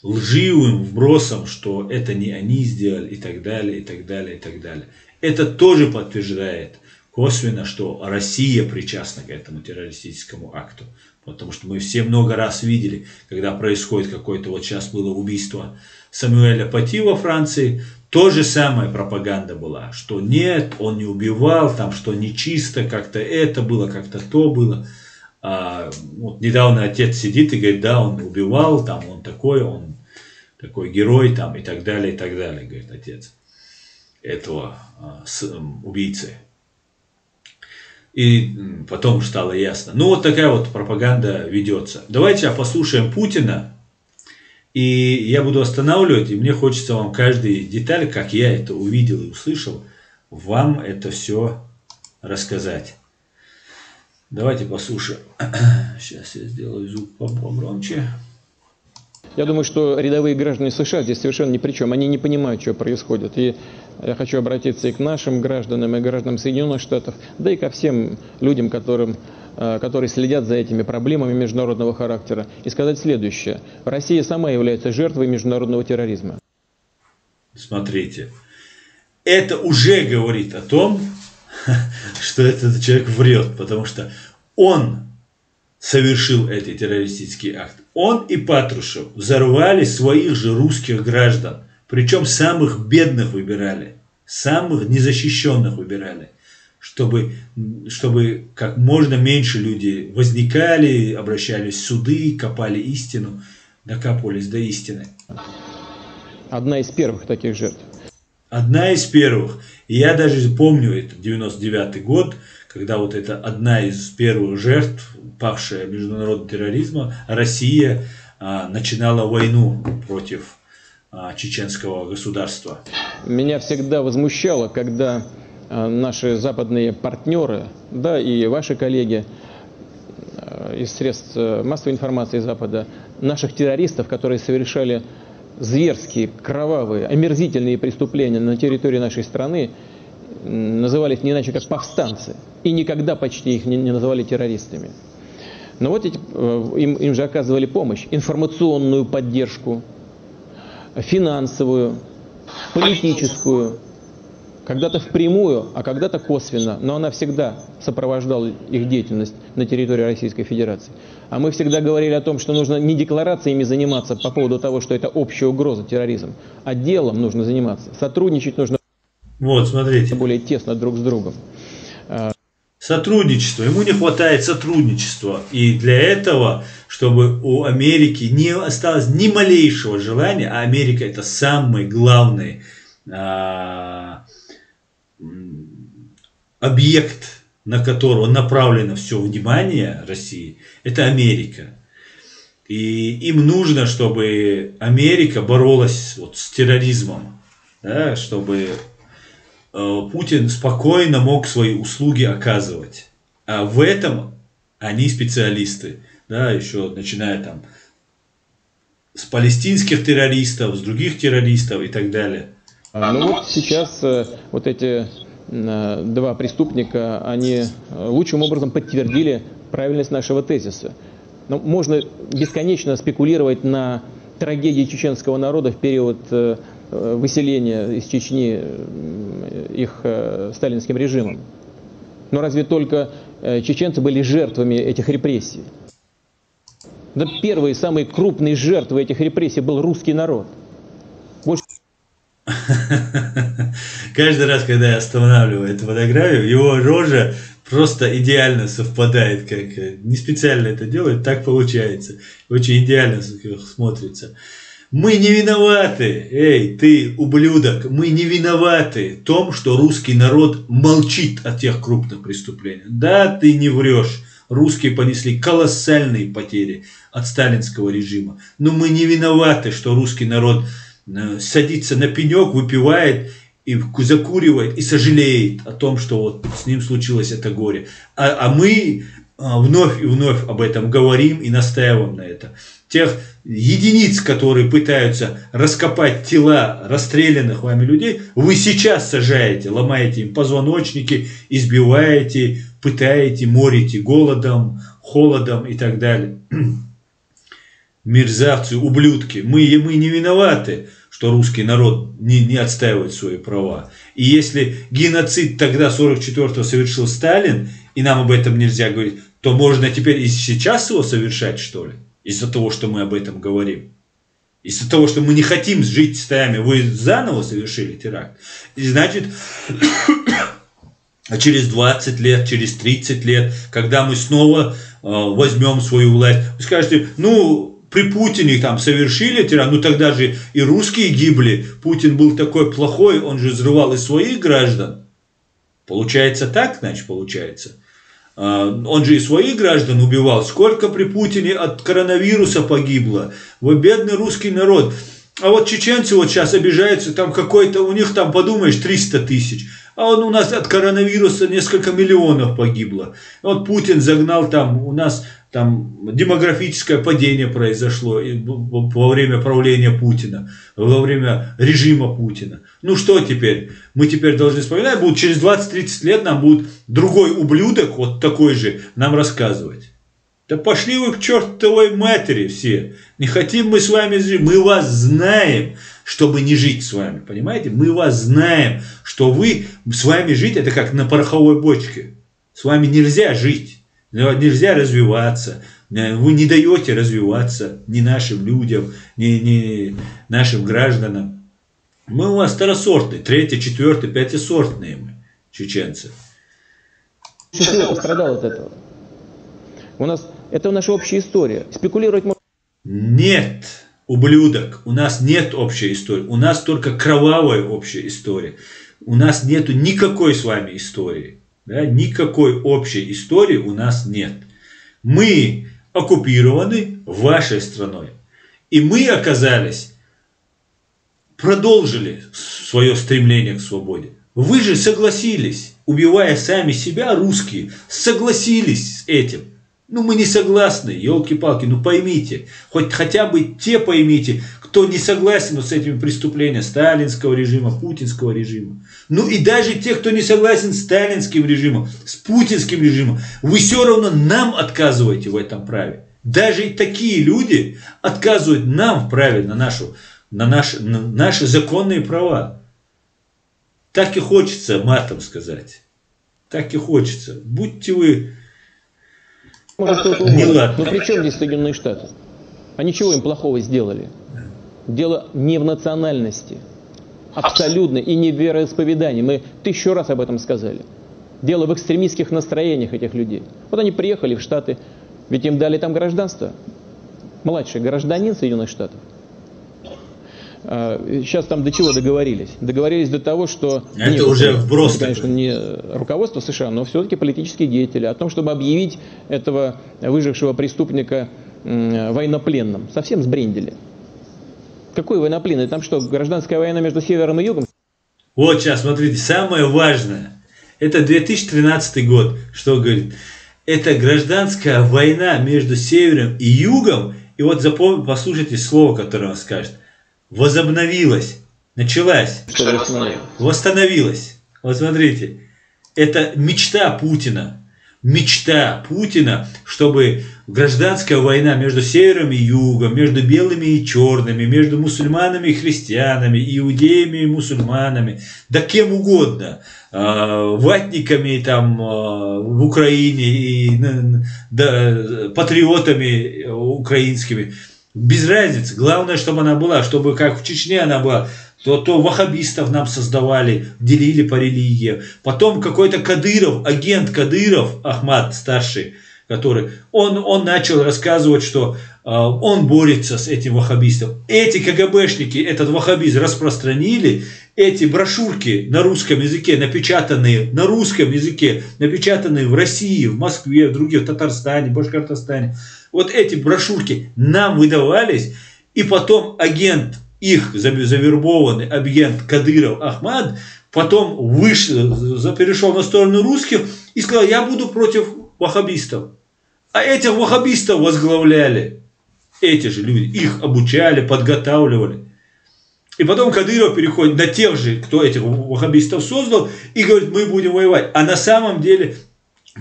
лживым вбросом, что это не они сделали и так далее, и так далее, и так далее. Это тоже подтверждает косвенно, что Россия причастна к этому террористическому акту. Потому что мы все много раз видели, когда происходит какое-то, вот сейчас было убийство Самуэля Пати во Франции, то же самое пропаганда была, что нет, он не убивал, там что нечисто, как-то это было, как-то то было. Вот недавно отец сидит и говорит, да, он убивал, там он такой герой, там и так далее, говорит отец этого убийцы. И потом стало ясно. Ну, вот такая вот пропаганда ведется. Давайте послушаем Путина. И я буду останавливать, и мне хочется вам каждый деталь, как я это увидел и услышал, вам это все рассказать. Давайте послушаем. Сейчас я сделаю звук погромче. Я думаю, что рядовые граждане США здесь совершенно ни при чем. Они не понимают, что происходит. И я хочу обратиться и к нашим гражданам, и к гражданам Соединенных Штатов, да и ко всем людям, которые следят за этими проблемами международного характера, и сказать следующее. Россия сама является жертвой международного терроризма. Смотрите, это уже говорит о том, что этот человек врет, потому что он совершил этот террористический акт. Он и Патрушев взорвали своих же русских граждан, причем самых бедных выбирали, самых незащищенных выбирали, чтобы как можно меньше людей возникали, обращались в суды, копали истину, докапывались до истины. Одна из первых таких жертв. Одна из первых. И я даже помню, это 99-й год, когда вот это одна из первых жертв, павшая международного терроризма, Россия начинала войну против чеченского государства. Меня всегда возмущало, когда наши западные партнеры, да и ваши коллеги из средств массовой информации Запада, наших террористов, которые совершали зверские, кровавые, омерзительные преступления на территории нашей страны, назывались не иначе как повстанцы. И никогда почти их не называли террористами. Но вот им же оказывали помощь, информационную поддержку, финансовую, политическую. Когда-то впрямую, а когда-то косвенно, но она всегда сопровождала их деятельность на территории Российской Федерации. А мы всегда говорили о том, что нужно не декларациями заниматься по поводу того, что это общая угроза, терроризм, а делом нужно заниматься. Сотрудничать нужно вот, смотрите. Более тесно друг с другом. Сотрудничество. Ему не хватает сотрудничества. И для этого, чтобы у Америки не осталось ни малейшего желания, а Америка это самый главный объект, на которого направлено все внимание России, это Америка. И им нужно, чтобы Америка боролась вот с терроризмом, да, чтобы Путин спокойно мог свои услуги оказывать. А в этом они специалисты. Да, еще начиная там с палестинских террористов, с других террористов и так далее. Ну вот сейчас вот эти два преступника, они лучшим образом подтвердили правильность нашего тезиса. Но можно бесконечно спекулировать на трагедии чеченского народа в период выселения из Чечни их сталинским режимом. Но разве только чеченцы были жертвами этих репрессий? Да первые, самые крупные жертвы этих репрессий был русский народ. Больше... Каждый раз, когда я останавливаю эту фотографию, его рожа просто идеально совпадает, как не специально это делает, так получается. Очень идеально смотрится. Мы не виноваты, эй, ты ублюдок, мы не виноваты в том, что русский народ молчит о тех крупных преступлениях. Да, ты не врешь. Русские понесли колоссальные потери от сталинского режима. Но мы не виноваты, что русский народ садится на пенек, выпивает и закуривает и сожалеет о том, что вот с ним случилось это горе. А мы вновь и вновь об этом говорим и настаиваем на это. Тех единиц, которые пытаются раскопать тела расстрелянных вами людей, вы сейчас сажаете, ломаете им позвоночники, избиваете, пытаете, морите голодом, холодом и так далее. Мерзавцы, ублюдки. Мы не виноваты, что русский народ не отстаивает свои права. И если геноцид тогда 44-го совершил Сталин, и нам об этом нельзя говорить, то можно теперь и сейчас его совершать, что ли? Из-за того, что мы об этом говорим. Из-за того, что мы не хотим жить с вами, вы заново совершили теракт. И значит, через 20 лет, через 30 лет, когда мы снова возьмем свою власть, вы скажете, ну, при Путине там совершили теракт, ну тогда же и русские гибли, Путин был такой плохой, он же взрывал и своих граждан. Получается так, значит, получается. Он же и своих граждан убивал. Сколько при Путине от коронавируса погибло. Вот бедный русский народ. А вот чеченцы вот сейчас обижаются, там какой-то, у них там, подумаешь, 300 тысяч. А он у нас от коронавируса несколько миллионов погибло. Вот Путин загнал там, у нас там демографическое падение произошло во время правления Путина, во время режима Путина. Ну что теперь? Мы теперь должны вспоминать, будут через 20-30 лет нам будет другой ублюдок, вот такой же, нам рассказывать. Да пошли вы к чертовой матери все. Не хотим мы с вами жить. Мы вас знаем, чтобы не жить с вами. Понимаете? Мы вас знаем, что вы с вами жить, это как на пороховой бочке. С вами нельзя жить. Нельзя развиваться. Вы не даете развиваться ни нашим людям, ни нашим гражданам. Мы у вас второсортные, третьи, четвертые, пятисортные мы, чеченцы. Чечня пострадал от этого. У нас это наша общая история. Спекулировать можно. Нет, ублюдок, у нас нет общей истории. У нас только кровавая общая история. У нас нету никакой с вами истории. Да? Никакой общей истории у нас нет. Мы оккупированы вашей страной. И мы оказались, продолжили свое стремление к свободе. Вы же согласились, убивая сами себя, русские, согласились с этим. Ну, мы не согласны, елки-палки, ну поймите, хотя бы те поймите, кто не согласен с этими преступлениями сталинского режима, путинского режима. Ну и даже те, кто не согласен с сталинским режимом, с путинским режимом, вы все равно нам отказываете в этом праве. Даже и такие люди отказывают нам в праве на наши законные права. Так и хочется матом сказать. Так и хочется. Будьте вы... Может, кто-то угодно. Но при чем здесь Соединенные Штаты? Они чего им плохого сделали? Дело не в национальности. Абсолютно. И не в вероисповедании. Мы 1000 раз об этом сказали. Дело в экстремистских настроениях этих людей. Вот они приехали в Штаты, ведь им дали там гражданство. Младший гражданин Соединенных Штатов. Сейчас там до чего договорились? Договорились до того, что... Это нет, уже вброс. Конечно, не руководство США, но все-таки политические деятели. О том, чтобы объявить этого выжившего преступника военнопленным. Совсем сбрендили. Какой военнопленный? Там что, гражданская война между Севером и Югом? Вот сейчас, смотрите, самое важное. Это 2013 год. Что говорит? Это гражданская война между Севером и Югом. И вот запомните, послушайте слово, которое он скажет. Возобновилась, началась, восстановилась. Вот смотрите, это мечта Путина. Мечта Путина, чтобы гражданская война между севером и югом, между белыми и черными, между мусульманами и христианами, иудеями и мусульманами, да кем угодно, ватниками там в Украине и патриотами украинскими. Без разницы. Главное, чтобы она была, чтобы как в Чечне она была. То ваххабистов нам создавали, делили по религиям. Потом какой-то Кадыров, агент Кадыров, Ахмад старший, который, он начал рассказывать, что он борется с этим ваххабистом. Эти КГБшники этот ваххабизм распространили. Эти брошюрки на русском языке, напечатанные на русском языке, напечатанные в России, в Москве, в других, в Татарстане, Башкортостане. Вот эти брошюрки нам выдавались, и потом агент, их завербованный агент Кадыров Ахмад, потом перешел на сторону русских и сказал, я буду против ваххабистов. А этих ваххабистов возглавляли эти же люди, их обучали, подготавливали. И потом Кадыров переходит на тех же, кто этих ваххабистов создал, и говорит, мы будем воевать. А на самом деле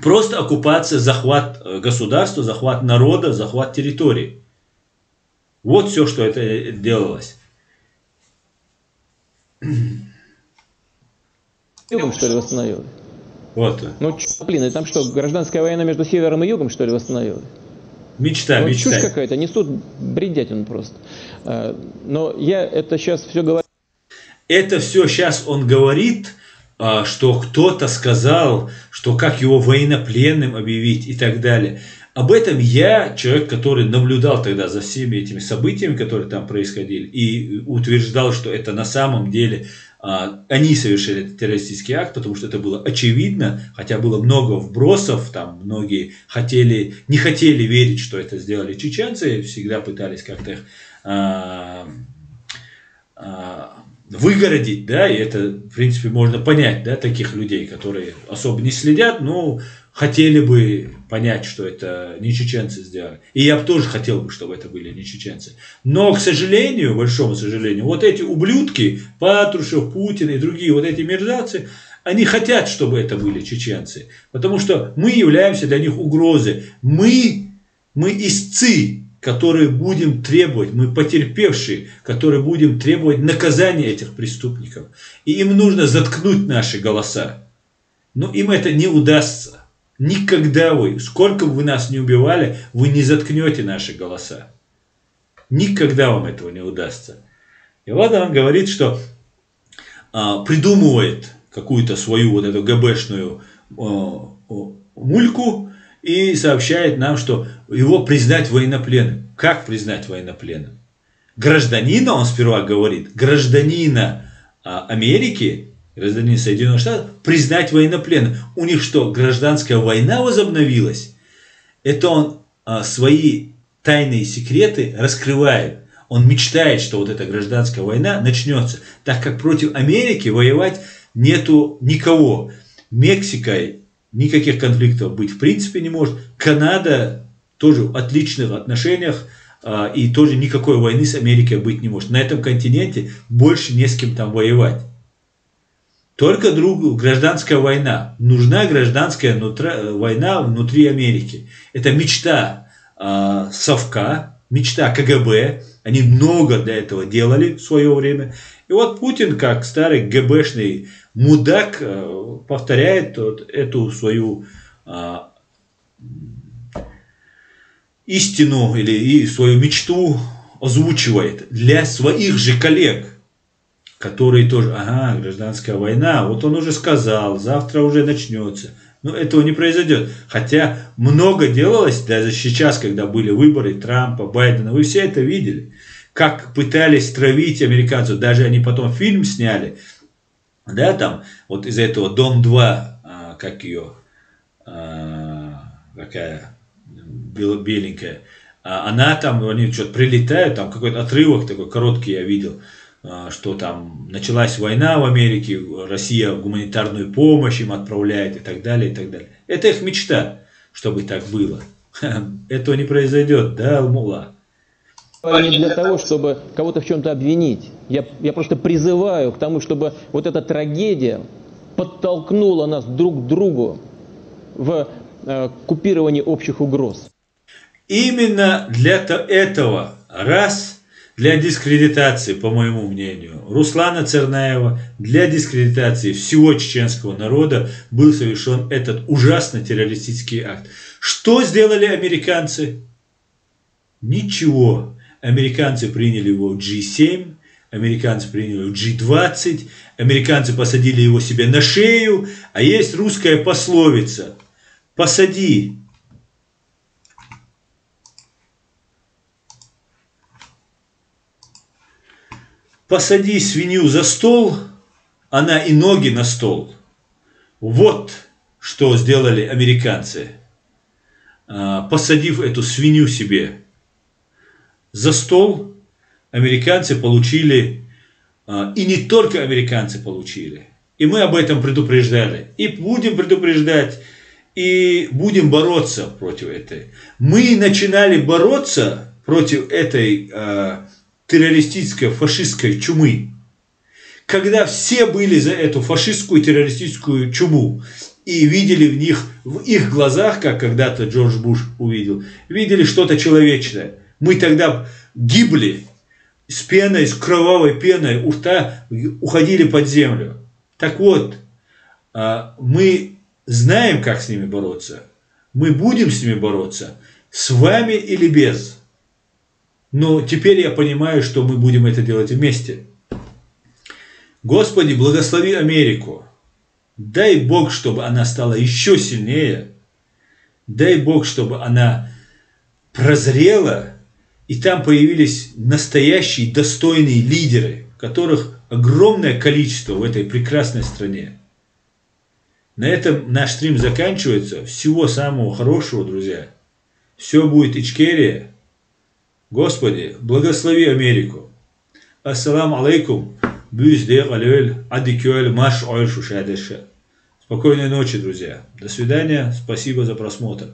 просто оккупация, захват государства, захват народа, захват территории. Вот все, что это делалось. Югом, что ли, восстановилось? Вот. Ну, блин, и там что, гражданская война между Севером и Югом, что ли, восстановилась? Мечта, вот мечта. Чушь какая-то, несут бредятину просто. Но я это сейчас все говорю. Это все сейчас он говорит, что кто-то сказал, что как его военнопленным объявить и так далее. Об этом я, человек, который наблюдал тогда за всеми этими событиями, которые там происходили, и утверждал, что это на самом деле они совершили этот террористический акт, потому что это было очевидно, хотя было много вбросов, там многие не хотели верить, что это сделали чеченцы, всегда пытались как-то их выгородить, да, и это, в принципе, можно понять, да, таких людей, которые особо не следят, но хотели бы понять, что это не чеченцы сделали. И я бы тоже хотел бы, чтобы это были не чеченцы. Но, к сожалению, большому сожалению, вот эти ублюдки, Патрушев, Путин и другие вот эти мерзавцы, они хотят, чтобы это были чеченцы. Потому что мы являемся для них угрозой. Мы истцы, которые будем требовать, мы потерпевшие, которые будем требовать наказания этих преступников. И им нужно заткнуть наши голоса. Но им это не удастся. Никогда сколько бы вы нас не убивали, вы не заткнете наши голоса. Никогда вам этого не удастся. И вот он говорит, что придумывает какую-то свою вот эту ГБшную мульку и сообщает нам, что его признать военнопленным. Как признать военнопленным? Гражданина, он сперва говорит, гражданина Америки, гражданин Соединенных Штатов, признать военнопленным. У них что, гражданская война возобновилась? Это он свои тайные секреты раскрывает. Он мечтает, что вот эта гражданская война начнется, так как против Америки воевать нету никого. Мексикой никаких конфликтов быть в принципе не может. Канада тоже в отличных отношениях, и тоже никакой войны с Америкой быть не может. На этом континенте больше не с кем там воевать. Только гражданская война. Нужна гражданская война внутри Америки. Это мечта Совка, мечта КГБ. Они много для этого делали в свое время. И вот Путин, как старый ГБшный мудак, повторяет эту свою истину или свою мечту озвучивает для своих же коллег, которые тоже, гражданская война, вот он уже сказал, завтра уже начнется. Но этого не произойдет. Хотя много делалось, даже сейчас, когда были выборы Трампа, Байдена, вы все это видели. Как пытались травить американцев, даже они потом фильм сняли, да, там, вот из этого Дом-2, как ее, такая беленькая, она там, они что-то прилетают, там какой-то отрывок такой короткий я видел, что там началась война в Америке, Россия гуманитарную помощь им отправляет и так далее, и так далее. Это их мечта, чтобы так было. Этого не произойдет, да, Алмула? Не для того, чтобы кого-то в чем-то обвинить. Я просто призываю к тому, чтобы вот эта трагедия подтолкнула нас друг к другу в купировании общих угроз. Именно для этого, для дискредитации, по моему мнению, Руслана Цернаева, для дискредитации всего чеченского народа был совершен этот ужасный террористический акт. Что сделали американцы? Ничего. Американцы приняли его в G7, американцы приняли в G20, американцы посадили его себе на шею, а есть русская пословица: посади свинью за стол, она и ноги на стол. Вот что сделали американцы, посадив эту свинью себе за стол. Американцы получили, и не только американцы получили, и мы об этом предупреждали, и будем предупреждать, и будем бороться против этой. Мы начинали бороться против этой террористической, фашистской чумы, когда все были за эту фашистскую террористическую чуму и видели в их глазах, как когда-то Джордж Буш увидел, видели что-то человечное. Мы тогда гибли с пеной, с кровавой пеной у рта, уходили под землю. Так вот, мы знаем, как с ними бороться. Мы будем с ними бороться, с вами или без. Но теперь я понимаю, что мы будем это делать вместе. Господи, благослови Америку. Дай Бог, чтобы она стала еще сильнее. Дай Бог, чтобы она прозрела, и там появились настоящие достойные лидеры, которых огромное количество в этой прекрасной стране. На этом наш стрим заканчивается. Всего самого хорошего, друзья. Все будет Ичкерия. Господи, благослови Америку. Ассаламу алейкум. Спокойной ночи, друзья. До свидания. Спасибо за просмотр.